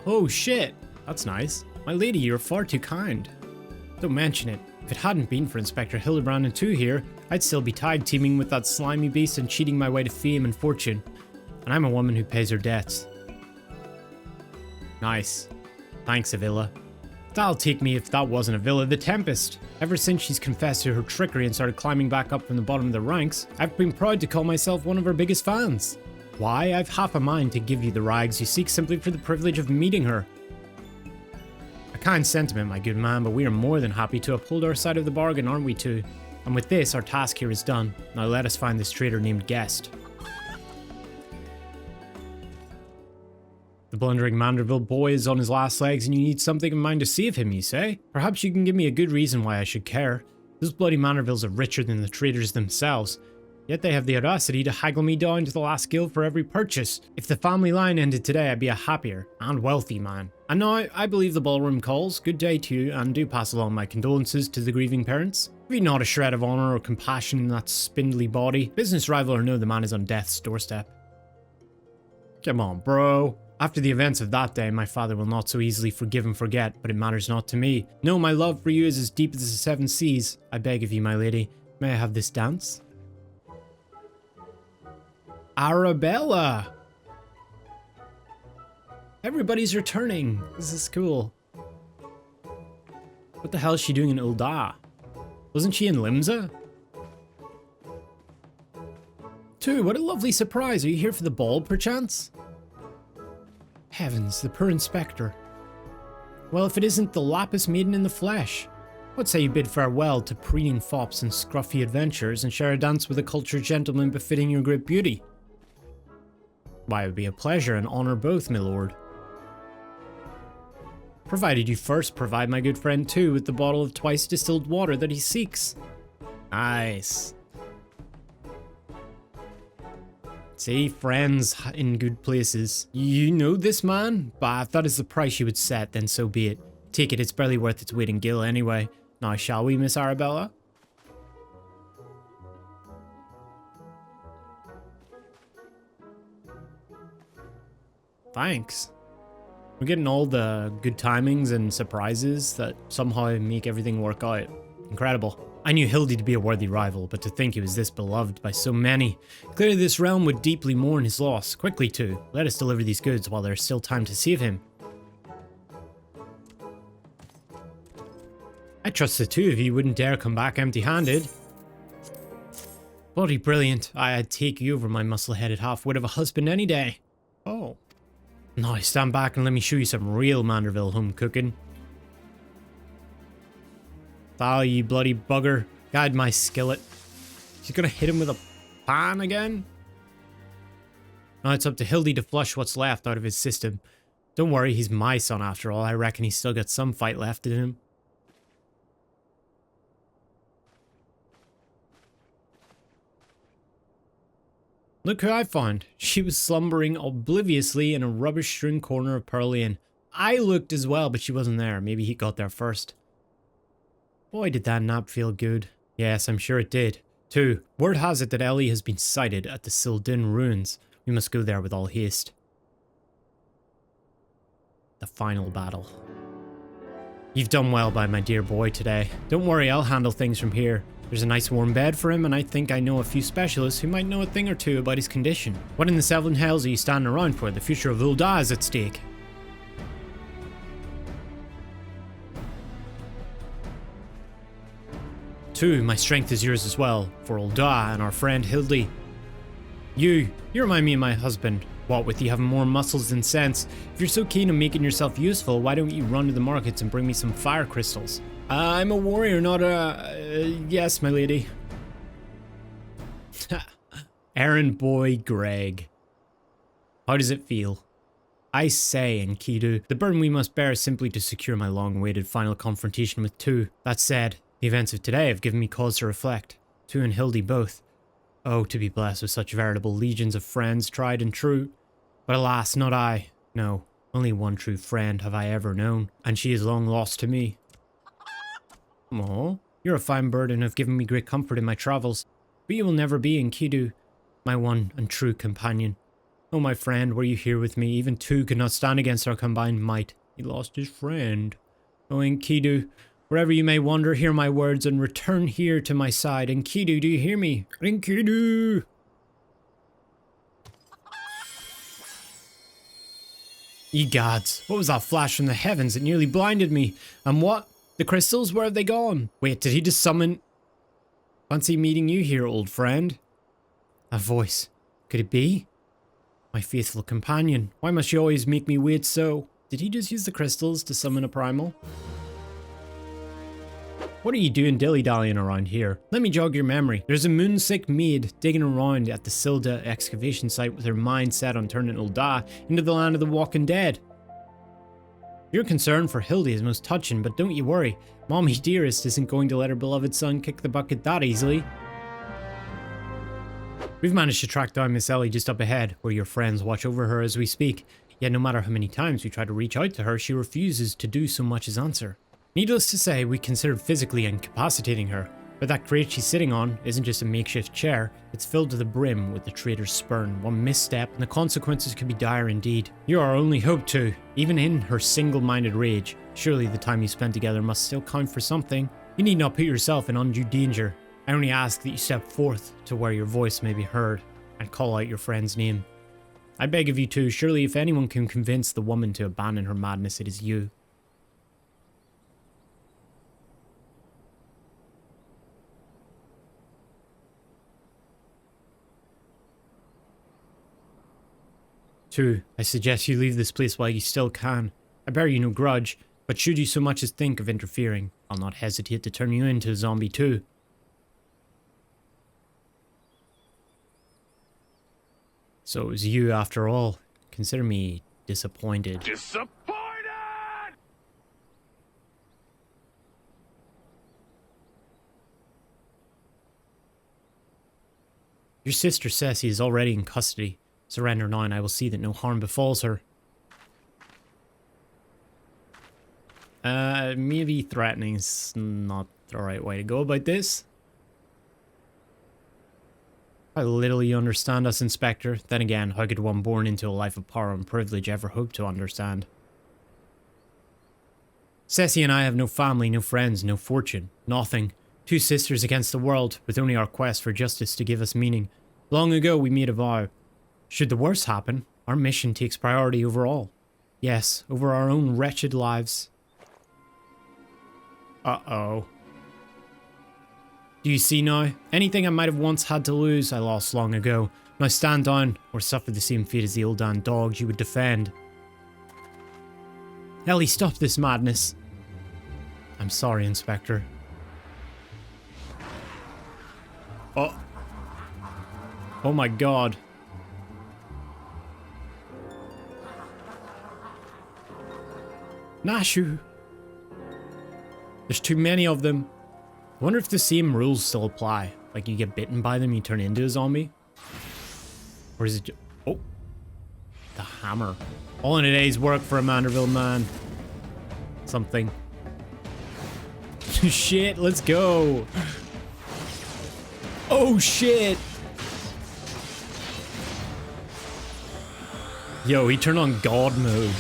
Oh shit, that's nice. My lady, you're far too kind. Don't mention it. If it hadn't been for Inspector Hildibrand and 2 here, I'd still be tag teaming with that slimy beast and cheating my way to fame and fortune. And I'm a woman who pays her debts. Nice. Thanks, Avila. That'll take me if that wasn't Avila the Tempest. Ever since she's confessed to her trickery and started climbing back up from the bottom of the ranks, I've been proud to call myself one of her biggest fans. Why? I've half a mind to give you the rags you seek simply for the privilege of meeting her. A kind sentiment, my good man, but we are more than happy to uphold our side of the bargain, aren't we too? And with this, our task here is done. Now let us find this traitor named Guest. The blundering Manderville boy is on his last legs and you need something in mind to save him, you say? Perhaps you can give me a good reason why I should care. Those bloody Mandervilles are richer than the traitors themselves. Yet they have the audacity to haggle me down to the last gil for every purchase. If the family line ended today, I'd be a happier and wealthy man. And now, I believe the ballroom calls. Good day to you, and do pass along my condolences to the grieving parents. Have you not a shred of honour or compassion in that spindly body? Business rival or no, the man is on death's doorstep. Come on, bro. After the events of that day, my father will not so easily forgive and forget, but it matters not to me. No, my love for you is as deep as the 7 seas. I beg of you, my lady, may I have this dance? Arabella! Everybody's returning. This is cool. What the hell is she doing in Ul'Dah? Wasn't she in Limsa? 2, what a lovely surprise. Are you here for the ball, perchance? Heavens, the poor inspector. Well, if it isn't the Lapis Maiden in the flesh. What say you bid farewell to preening fops and scruffy adventures and share a dance with a cultured gentleman befitting your great beauty? Why, it would be a pleasure and honour both, my lord. Provided you first provide my good friend 2 with the bottle of twice distilled water that he seeks. Nice. See, friends in good places. You know this man? Bah, if that is the price you would set, then so be it. Take it, it's barely worth its weight in gil anyway. Now, shall we, Miss Arabella? Thanks. We're getting all the good timings and surprises that somehow make everything work out. Incredible. I knew Hildy to be a worthy rival, but to think he was this beloved by so many. Clearly this realm would deeply mourn his loss. Quickly too. Let us deliver these goods while there is still time to save him. I trust the 2 of you wouldn't dare come back empty-handed. Bloody brilliant. I'd take you over my muscle-headed half-wit of a husband any day. Oh. Now stand back and let me show you some real Manderville home cooking. Oh, you bloody bugger. Guide my skillet. She's gonna hit him with a pan again? Now it's up to Hildy to flush what's left out of his system. Don't worry, he's my son after all. I reckon he's still got some fight left in him. Look who I found. She was slumbering obliviously in a rubbish-strewn corner of Pearl Inn. I looked as well, but she wasn't there. Maybe he got there first. Boy, did that nap feel good. Yes, I'm sure it did. 2. Word has it that Ellie has been sighted at the Sil'Dih ruins. We must go there with all haste. The final battle. You've done well by my dear boy today. Don't worry, I'll handle things from here. There's a nice warm bed for him, and I think I know a few specialists who might know a thing or two about his condition. What in the 7 hells are you standing around for? The future of Ul'Dah is at stake. Two, my strength is yours as well, for Ul'Dah and our friend Hildy. You remind me of my husband. What with you having more muscles than sense? If you're so keen on making yourself useful, why don't you run to the markets and bring me some fire crystals? I'm a warrior, not a... yes, my lady. Errand boy Greg. How does it feel? I say, Enkidu, the burden we must bear is simply to secure my long-awaited final confrontation with 2. That said, the events of today have given me cause to reflect. 2 and Hildy both. Oh, to be blessed with such veritable legions of friends, tried and true. But alas, not I. No, only one true friend have I ever known, and she is long lost to me. Oh, you're a fine bird and have given me great comfort in my travels, but you will never be Enkidu, my one and true companion. Oh, my friend, were you here with me? Even two could not stand against our combined might. He lost his friend. Oh, Enkidu, wherever you may wander, hear my words and return here to my side. Enkidu, do you hear me? Enkidu! Ye gods, what was that flash from the heavens? It nearly blinded me. And what? The crystals, where have they gone? Wait, did he just summon? Fancy meeting you here, old friend. A voice. Could it be? My faithful companion. Why must you always make me wait so? Did he just use the crystals to summon a primal? What are you doing dilly-dallying around here? Let me jog your memory. There's a moonsick maid digging around at the Sil'Dih Excavation Site with her mind set on turning Ul'Dah into the land of the walking dead. Your concern for Hildy is most touching, but don't you worry. Mommy dearest isn't going to let her beloved son kick the bucket that easily. We've managed to track down Miss Ellie just up ahead, where your friends watch over her as we speak. Yet no matter how many times we try to reach out to her, she refuses to do so much as answer. Needless to say, we considered physically incapacitating her, but that crate she's sitting on isn't just a makeshift chair, it's filled to the brim with the traitor's spurn. One misstep and the consequences could be dire indeed. You're our only hope too, even in her single-minded rage. Surely the time you spent together must still count for something. You need not put yourself in undue danger. I only ask that you step forth to where your voice may be heard, and call out your friend's name. I beg of you too, surely if anyone can convince the woman to abandon her madness, it is you. Two, I suggest you leave this place while you still can. I bear you no grudge, but should you so much as think of interfering, I'll not hesitate to turn you into a zombie too. So it was you after all. Consider me disappointed. Disappointed! Your sister says he is already in custody. Surrender now and I will see that no harm befalls her. Maybe threatening is not the right way to go about this. How little you understand us, Inspector. Then again, how could one born into a life of power and privilege ever hope to understand? Ceci and I have no family, no friends, no fortune, nothing. Two sisters against the world, with only our quest for justice to give us meaning. Long ago we made a vow. Should the worst happen, our mission takes priority over all. Yes, over our own wretched lives. Uh-oh. Do you see now? Anything I might have once had to lose, I lost long ago. Now stand down, or suffer the same fate as the Ul'Dah dogs you would defend. Ellie, stop this madness. I'm sorry, Inspector. Oh. Oh my god. Nashu. There's too many of them. I wonder if the same rules still apply. Like you get bitten by them, you turn into a zombie? Or is it just... Oh. The hammer. All in a day's work for a Manderville man. Something. Shit, let's go. Oh shit. Yo, he turned on God mode.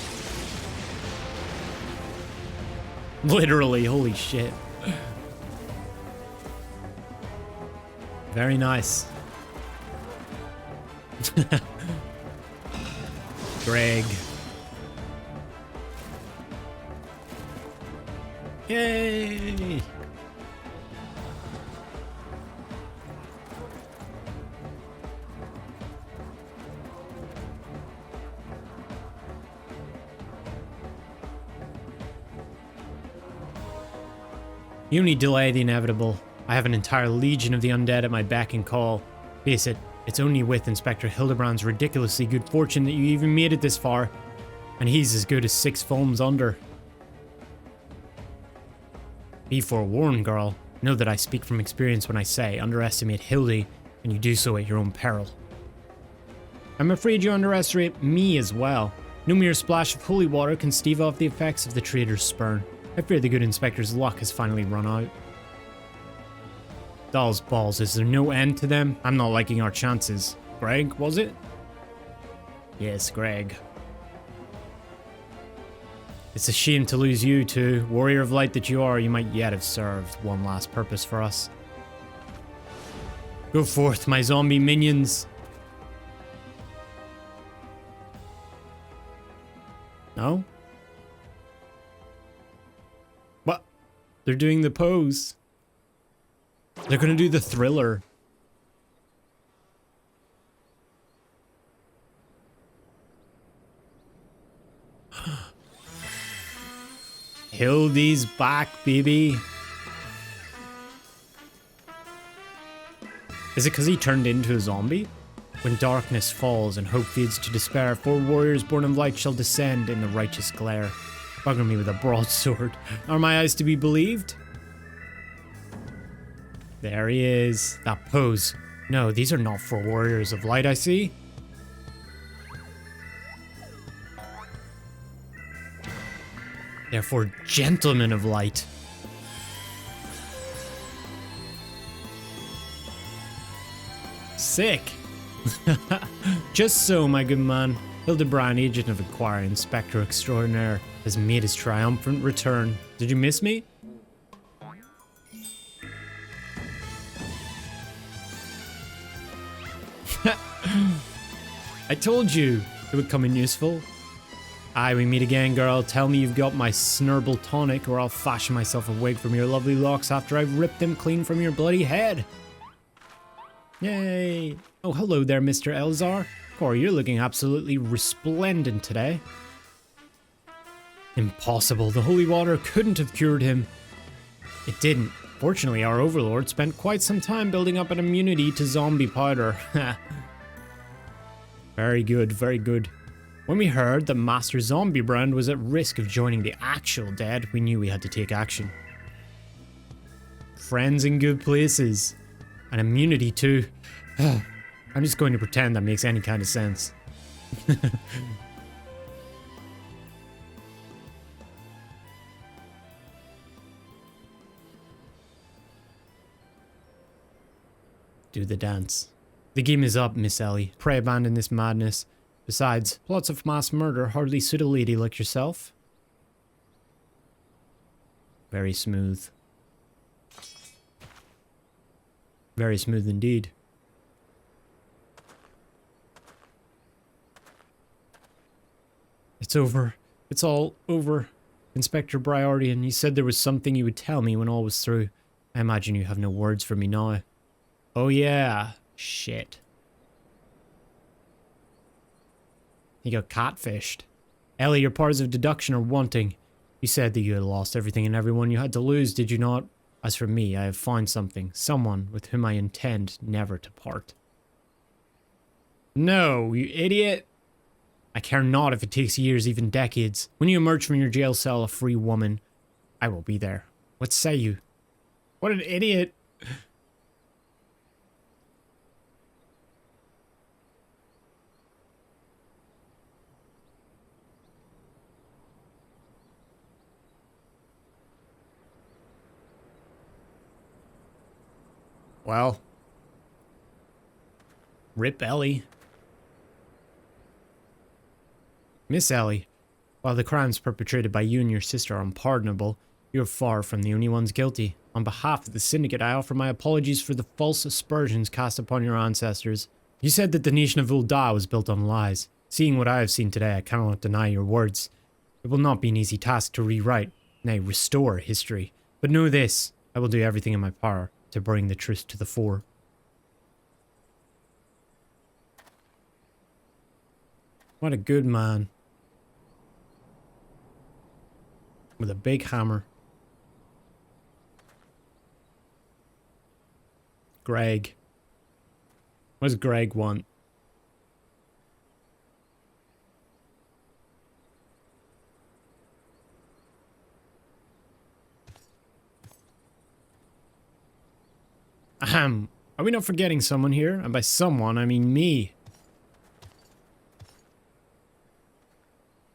Literally, holy shit. Very nice. Greg. Yay! You need delay the inevitable. I have an entire legion of the undead at my beck and call. Face it, it's only with Inspector Hildibrand's ridiculously good fortune that you even made it this far. And he's as good as 6 foams under. Be forewarned, girl. Know that I speak from experience when I say underestimate Hildy, and you do so at your own peril. I'm afraid you underestimate me as well. No mere splash of holy water can stave off the effects of the traitor's spurn. I fear the good inspector's luck has finally run out. Doll's balls, is there no end to them? I'm not liking our chances. Greg, was it? Yes, Greg. It's a shame to lose you too. Warrior of light that you are, you might yet have served one last purpose for us. Go forth, my zombie minions. No? What? They're doing the pose. They're gonna do the thriller. Hildy's back, baby. Is it because he turned into a zombie? When darkness falls and hope fades to despair, 4 warriors born of light shall descend in the righteous glare. Bugger me with a broadsword. Are my eyes to be believed? There he is. That pose. No, these are not 4 warriors of light I see. Therefore, gentlemen of light. Sick. Just so, my good man. Hildibrand, agent of Inquiry, Inspector Extraordinaire, has made his triumphant return. Did you miss me? I told you it would come in useful. Aye, we meet again, girl. Tell me you've got my snurble tonic, or I'll fashion myself a wig from your lovely locks after I've ripped them clean from your bloody head. Yay. Oh, hello there, Mr. Elzar. Corey, you're looking absolutely resplendent today. Impossible. The holy water couldn't have cured him. It didn't. Fortunately, our overlord spent quite some time building up an immunity to zombie powder. Very good, very good. When we heard that Master Zombiebrand was at risk of joining the actual dead, we knew we had to take action. Friends in good places. And immunity too. I'm just going to pretend that makes any kind of sense. Do the dance. The game is up, Miss Ellie. Pray abandon this madness. Besides, plots of mass murder hardly suit a lady like yourself. Very smooth. Very smooth indeed. It's over. It's all over. Inspector Briardian, you said there was something you would tell me when all was through. I imagine you have no words for me now. Oh yeah. Shit. He got catfished. Ellie, your powers of deduction are wanting. You said that you had lost everything and everyone you had to lose, did you not? As for me, I have found something. Someone with whom I intend never to part. No, you idiot. I care not if it takes years, even decades. When you emerge from your jail cell a free woman, I will be there. What say you? What an idiot. Well, rip Ellie. Miss Ellie, while the crimes perpetrated by you and your sister are unpardonable, you are far from the only ones guilty. On behalf of the Syndicate, I offer my apologies for the false aspersions cast upon your ancestors. You said that the nation of Ul'Dah was built on lies. Seeing what I have seen today, I cannot deny your words. It will not be an easy task to rewrite, nay, restore history. But know this, I will do everything in my power to bring the truth to the fore. What a good man. With a big hammer. Greg. What does Greg want? Ahem. Are we not forgetting someone here? And by someone, I mean me.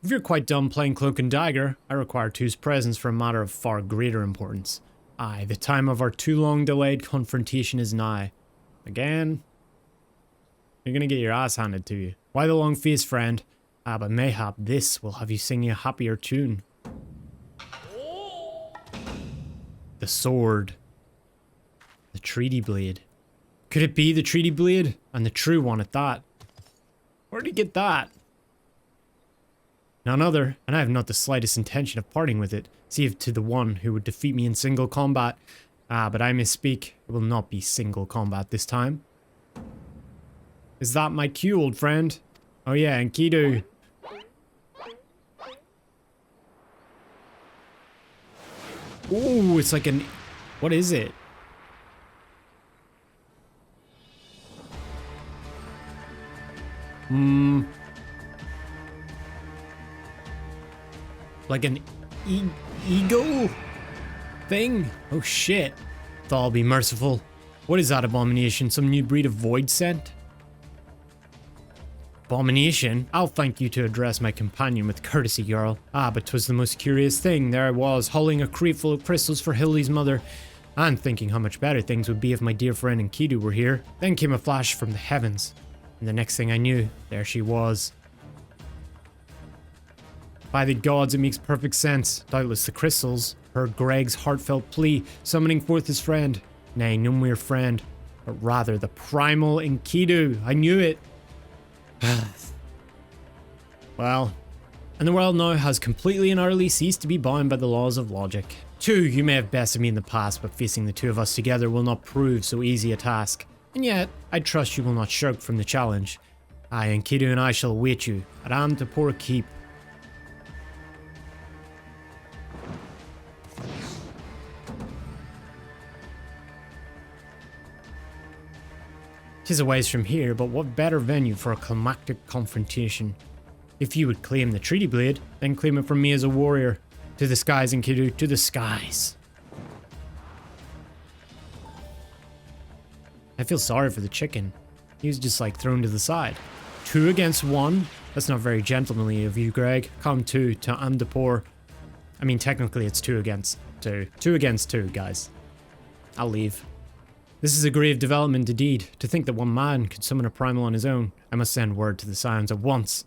If you're quite done playing Cloak and Dagger, I require two's presence for a matter of far greater importance. Aye, the time of our too long delayed confrontation is nigh. Again? You're gonna get your ass handed to you. Why the long face, friend? Ah, but mayhap this will have you singing a happier tune. The sword. The treaty blade. Could it be the treaty blade? And the true one at that. Where'd he get that? None other, and I have not the slightest intention of parting with it, save to the one who would defeat me in single combat. Ah, but I misspeak. It will not be single combat this time. Is that my cue, old friend? Oh yeah, Enkidu. Ooh, it's like an... What is it? Like an eagle thing? Oh shit. Thought I'll be merciful. What is that abomination? Some new breed of void scent? Abomination? I'll thank you to address my companion with courtesy, Jarl. Ah, but 'twas the most curious thing. There I was, hauling a crate full of crystals for Hildy's mother, and thinking how much better things would be if my dear friend Enkidu were here. Then came a flash from the heavens, and the next thing I knew, there she was. By the gods, it makes perfect sense. Doubtless the crystals heard Greg's heartfelt plea, summoning forth his friend. Nay, no mere friend, but rather the primal Enkidu. I knew it. Well, and the world now has completely and utterly ceased to be bound by the laws of logic. True, you may have bested me in the past, but facing the two of us together will not prove so easy a task. And yet, I trust you will not shirk from the challenge. I, Enkidu, and I shall await you at Amdapur Keep. 'Tis a ways from here, but what better venue for a climactic confrontation? If you would claim the treaty blade, then claim it from me as a warrior. To the skies, Enkidu, to the skies. I feel sorry for the chicken. He was just like thrown to the side. 2 against 1? That's not very gentlemanly of you, Greg. Come to Amdapur. I mean, technically it's 2 against 2. 2 against 2, guys. I'll leave. This is a grave development indeed. To think that one man could summon a primal on his own. I must send word to the Scions at once.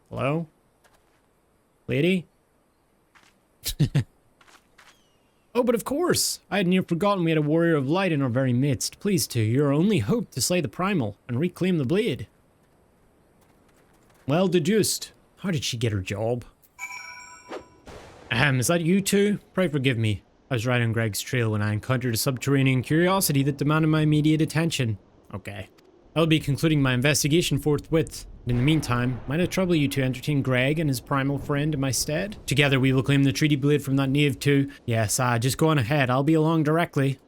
Hello? Lady? Oh, but of course! I had near forgotten we had a warrior of light in our very midst. Please, to your only hope to slay the primal and reclaim the blade. Well deduced. How did she get her job? Is that you two? Pray forgive me. I was right on Greg's trail when I encountered a subterranean curiosity that demanded my immediate attention. Okay. I'll be concluding my investigation forthwith. In the meantime, might it trouble you to entertain Greg and his primal friend in my stead? Together we will claim the treaty blade from that knave too. Yes, just go on ahead. I'll be along directly.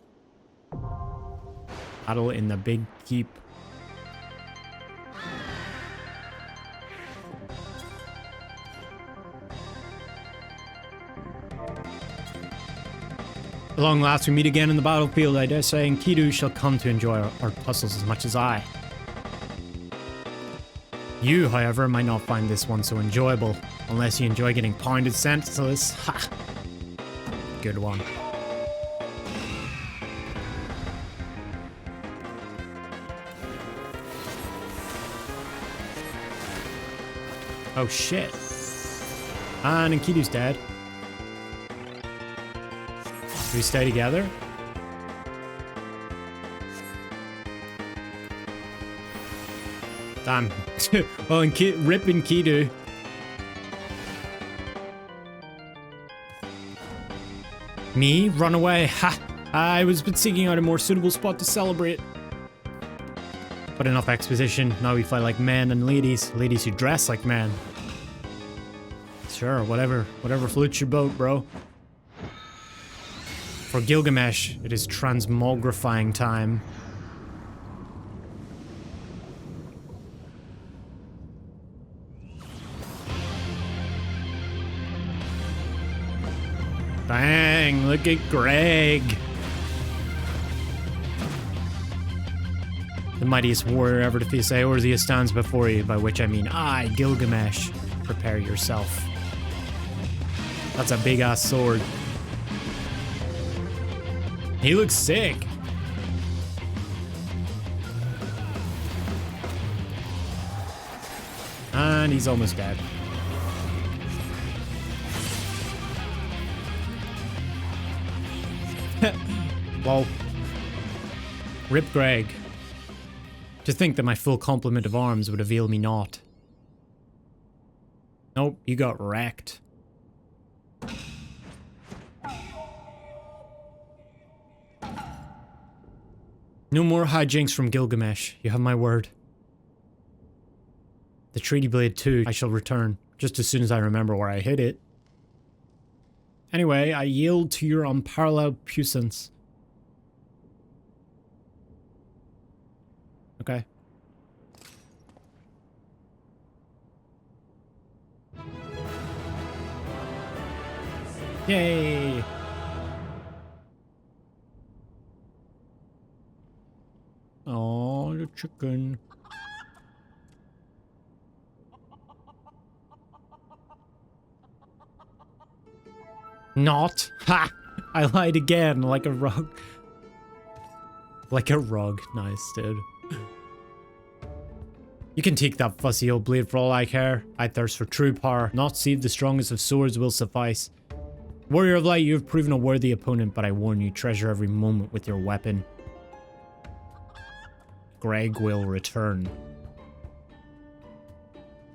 Battle in the big keep. At long last we meet again in the battlefield. I dare say Enkidu shall come to enjoy our tussles as much as I. You, however, might not find this one so enjoyable, unless you enjoy getting pounded senseless. Ha! Good one. Oh shit. And Enkidu's dead. Do we stay together? Damn. Well, rip Enkidu. Me? Run away? Ha! I was but seeking out a more suitable spot to celebrate. But enough exposition. Now we fight like men and ladies. Ladies who dress like men. Sure, whatever. Whatever floats your boat, bro. For Gilgamesh, it is transmogrifying time. Bang! Look at Greg! The mightiest warrior ever to face Eorzea stands before you, by which I mean I, Gilgamesh. Prepare yourself. That's a big-ass sword. He looks sick. And he's almost dead. Lol. Rip Greg. To think that my full complement of arms would avail me not. Nope, you got wrecked. No more hijinks from Gilgamesh, you have my word. The Treaty Blade too, I shall return, just as soon as I remember where I hid it. Anyway, I yield to your unparalleled puissance. Okay. Yay! Oh, the chicken. Not. Ha! I lied again, like a rug. Like a rug. Nice, dude. You can take that fussy old blade for all I care. I thirst for true power, not save the strongest of swords will suffice. Warrior of Light, you have proven a worthy opponent, but I warn you, treasure every moment with your weapon. Greg will return.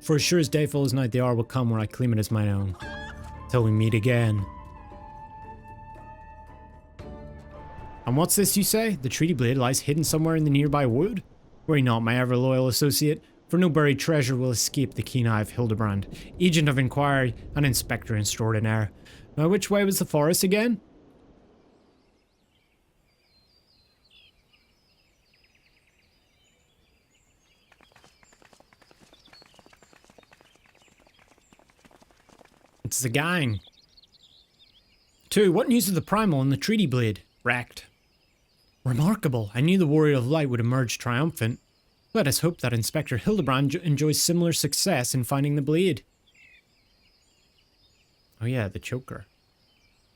For as sure as day follows night, the hour will come where I claim it as mine own. Till we meet again. And what's this you say? The Treaty Blade lies hidden somewhere in the nearby wood? Worry not, my ever-loyal associate, for no buried treasure will escape the keen eye of Hildibrand, agent of inquiry and inspector extraordinaire. Now which way was the forest again? It's the gang. 2. What news of the Primal and the Treaty Blade? Wrecked. Remarkable. I knew the Warrior of Light would emerge triumphant. Let us hope that Inspector Hildibrand enjoys similar success in finding the blade. Oh yeah, the choker.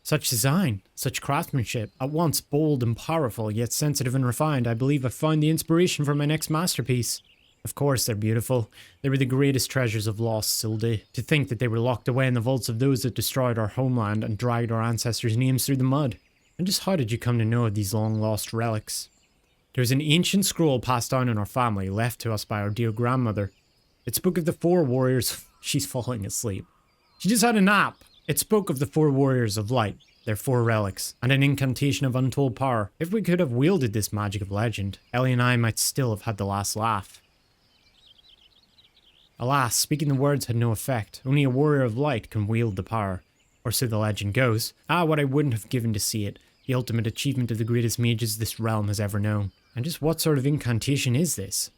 Such design, such craftsmanship, at once bold and powerful, yet sensitive and refined. I believe I've found the inspiration for my next masterpiece. Of course they're beautiful. They were the greatest treasures of lost Sil'Dih. To think that they were locked away in the vaults of those that destroyed our homeland and dragged our ancestors' names through the mud. And just how did you come to know of these long-lost relics? There was an ancient scroll passed down in our family, left to us by our dear grandmother. It spoke of the 4 warriors... She's falling asleep. She just had a nap. It spoke of the 4 warriors of light, their 4 relics, and an incantation of untold power. If we could have wielded this magic of legend, Ellie and I might still have had the last laugh. Alas, speaking the words had no effect. Only a warrior of light can wield the power. Or so the legend goes. Ah, what I wouldn't have given to see it. The ultimate achievement of the greatest mages this realm has ever known. And just what sort of incantation is this?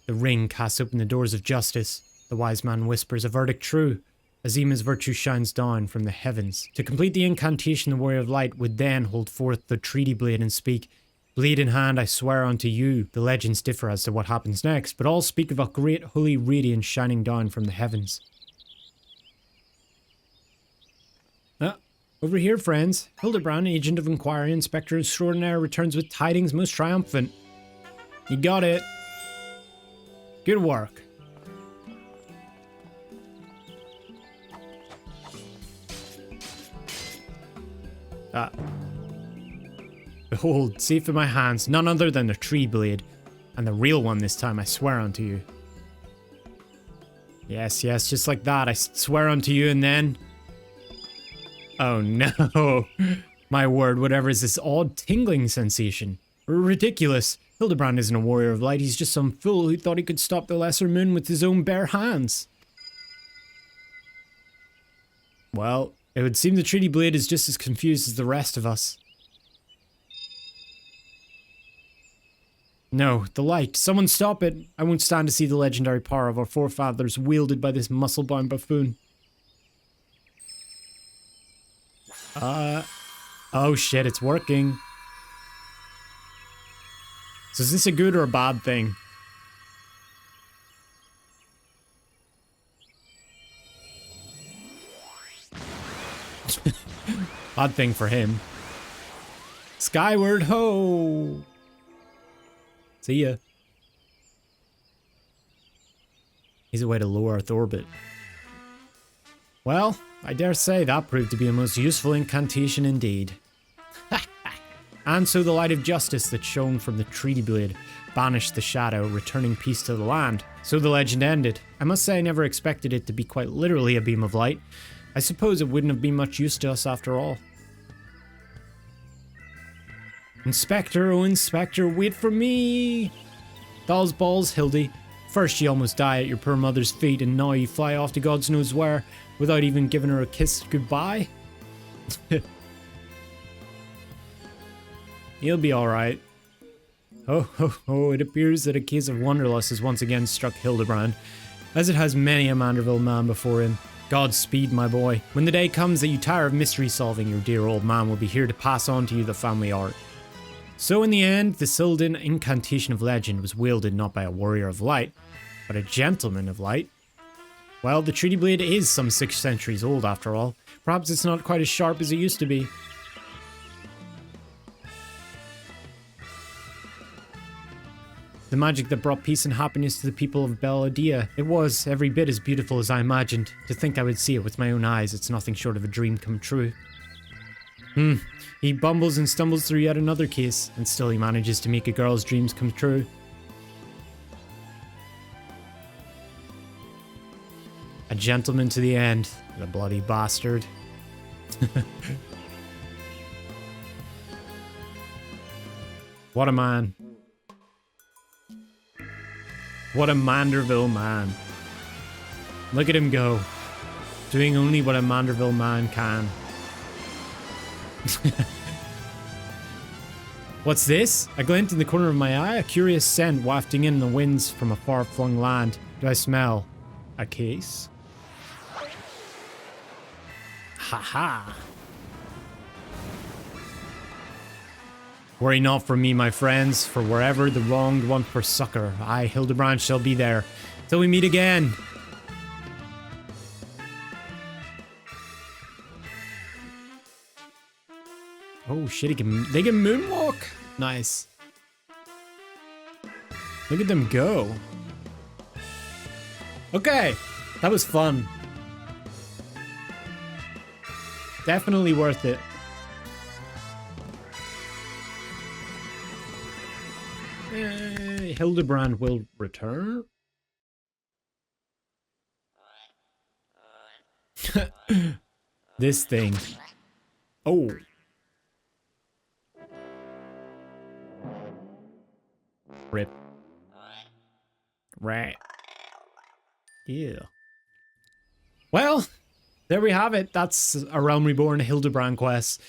The ring casts open the doors of justice. The wise man whispers a verdict true. Azima's virtue shines down from the heavens. To complete the incantation, the Warrior of Light would then hold forth the Treaty Blade and speak, "Blade in hand, I swear unto you." The legends differ as to what happens next, but all speak of a great holy radiance shining down from the heavens. Over here, friends. Hildibrand, agent of inquiry, inspector extraordinaire, returns with tidings most triumphant. You got it. Good work. Behold, safe in my hands, none other than the Tree Blade. And the real one this time, I swear unto you. Yes, yes, just like that, I swear unto you, and then... Oh no. My word, whatever is this odd tingling sensation? Ridiculous. Hildibrand isn't a warrior of light, he's just some fool who thought he could stop the lesser moon with his own bare hands. Well, it would seem the Treaty Blade is just as confused as the rest of us. No, the light. Someone stop it. I won't stand to see the legendary power of our forefathers wielded by this muscle-bound buffoon. Oh shit, it's working. So is this a good or a bad thing? Bad thing for him. Skyward ho! See ya. He's a way to lower Earth orbit. Well, I dare say that proved to be a most useful incantation indeed. And so the light of justice that shone from the treaty blade banished the shadow, returning peace to the land. So the legend ended. I must say I never expected it to be quite literally a beam of light. I suppose it wouldn't have been much use to us after all. Inspector, oh Inspector, wait for me! Those balls, Hildy. First you almost die at your poor mother's feet, and now you fly off to God knows where without even giving her a kiss goodbye. You'll be alright. Oh, it appears that a case of wanderlust has once again struck Hildibrand, as it has many a Manderville man before him. Godspeed, my boy. When the day comes that you tire of mystery solving, your dear old man will be here to pass on to you the family art. So in the end, the Sil'Dih Incantation of Legend was wielded not by a warrior of light, but a gentleman of light. Well, the treaty blade is some 6 centuries old after all. Perhaps it's not quite as sharp as it used to be. The magic that brought peace and happiness to the people of Belladea. It was every bit as beautiful as I imagined. To think I would see it with my own eyes, it's nothing short of a dream come true. He bumbles and stumbles through yet another case, and still he manages to make a girl's dreams come true. A gentleman to the end, the bloody bastard. What a man. What a Manderville man. Look at him go. Doing only what a Manderville man can. What's this? A glint in the corner of my eye? A curious scent wafting in the winds from a far-flung land. Do I smell a case? Ha-ha. Worry not for me, my friends, for wherever the wronged want for succor, I, Hildibrand, shall be there, till we meet again. Oh shit, they can moonwalk. Nice. Look at them go. Okay, that was fun. Definitely worth it. Hildibrand will return. This thing. Oh. Rip. Right. Yeah. Well, there we have it. That's a Realm Reborn Hildibrand quest.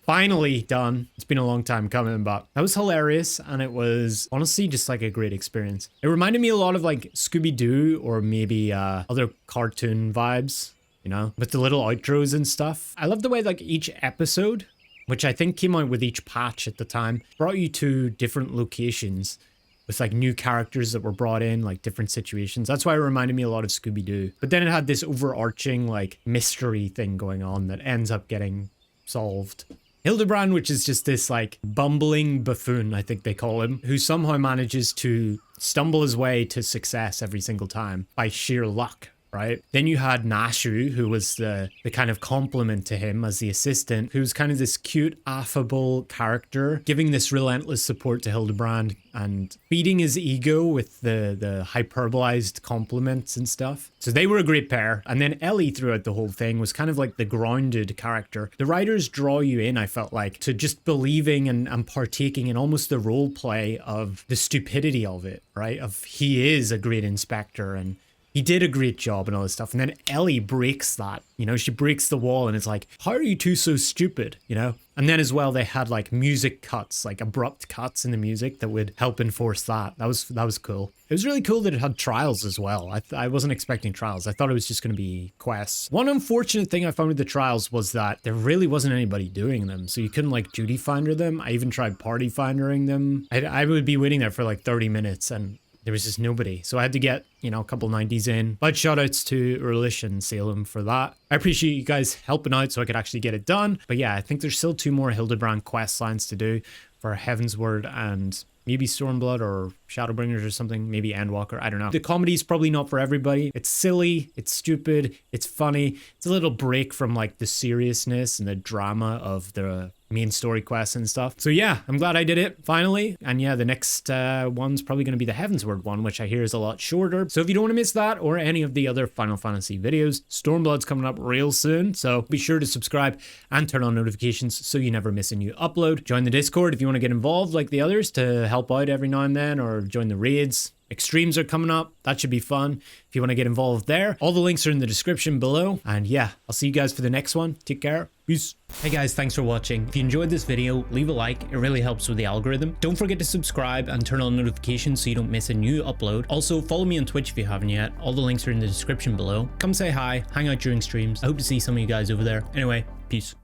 Finally done. It's been a long time coming, but that was hilarious, and it was honestly just like a great experience. It reminded me a lot of like Scooby-Doo or maybe other cartoon vibes, you know, with the little outros and stuff. I love the way like each episode, which I think came out with each patch at the time, brought you to different locations with like new characters that were brought in, like different situations. That's why it reminded me a lot of Scooby-Doo. But then it had this overarching like mystery thing going on that ends up getting solved. Hildibrand, which is just this like bumbling buffoon, I think they call him, who somehow manages to stumble his way to success every single time by sheer luck, right? Then you had Nashu, who was the kind of complement to him as the assistant, who's kind of this cute, affable character, giving this relentless support to Hildibrand and feeding his ego with the hyperbolized compliments and stuff. So they were a great pair. And then Ellie throughout the whole thing was kind of like the grounded character. The writers draw you in, I felt like, to just believing and partaking in almost the role play of the stupidity of it, right? Of he is a great inspector and he did a great job and all this stuff. And then Ellie breaks that, you know, she breaks the wall and it's like, how are you two so stupid, you know? And then as well, they had like music cuts, like abrupt cuts in the music that would help enforce that. That was cool. It was really cool that it had trials as well. I wasn't expecting trials. I thought it was just going to be quests. One unfortunate thing I found with the trials was that there really wasn't anybody doing them. So you couldn't like duty finder them. I even tried party findering them. I would be waiting there for like 30 minutes and there was just nobody. So I had to get, you know, a couple 90s in. But shout outs to Phillice and Salem for that. I appreciate you guys helping out so I could actually get it done. But yeah, I think there's still 2 more Hildibrand quest lines to do for Heaven's Word and maybe Stormblood or Shadowbringers or something, maybe Endwalker, I don't know. The comedy is probably not for everybody. It's silly, it's stupid, it's funny. It's a little break from like the seriousness and the drama of the main story quests and stuff. So yeah, I'm glad I did it finally. And yeah, the next one's probably going to be the Heavensward one, which I hear is a lot shorter. So if you don't want to miss that or any of the other Final Fantasy videos, Stormblood's coming up real soon. So be sure to subscribe and turn on notifications so you never miss a new upload. Join the Discord if you want to get involved like the others to help out every now and then, or join the raids. Extremes are coming up. That should be fun if you want to get involved there. All the links are in the description below. And yeah, I'll see you guys for the next one. Take care. Peace. Hey guys, thanks for watching. If you enjoyed this video, leave a like. It really helps with the algorithm. Don't forget to subscribe and turn on notifications so you don't miss a new upload. Also, follow me on Twitch if you haven't yet. All the links are in the description below. Come say hi, hang out during streams. I hope to see some of you guys over there. Anyway, peace.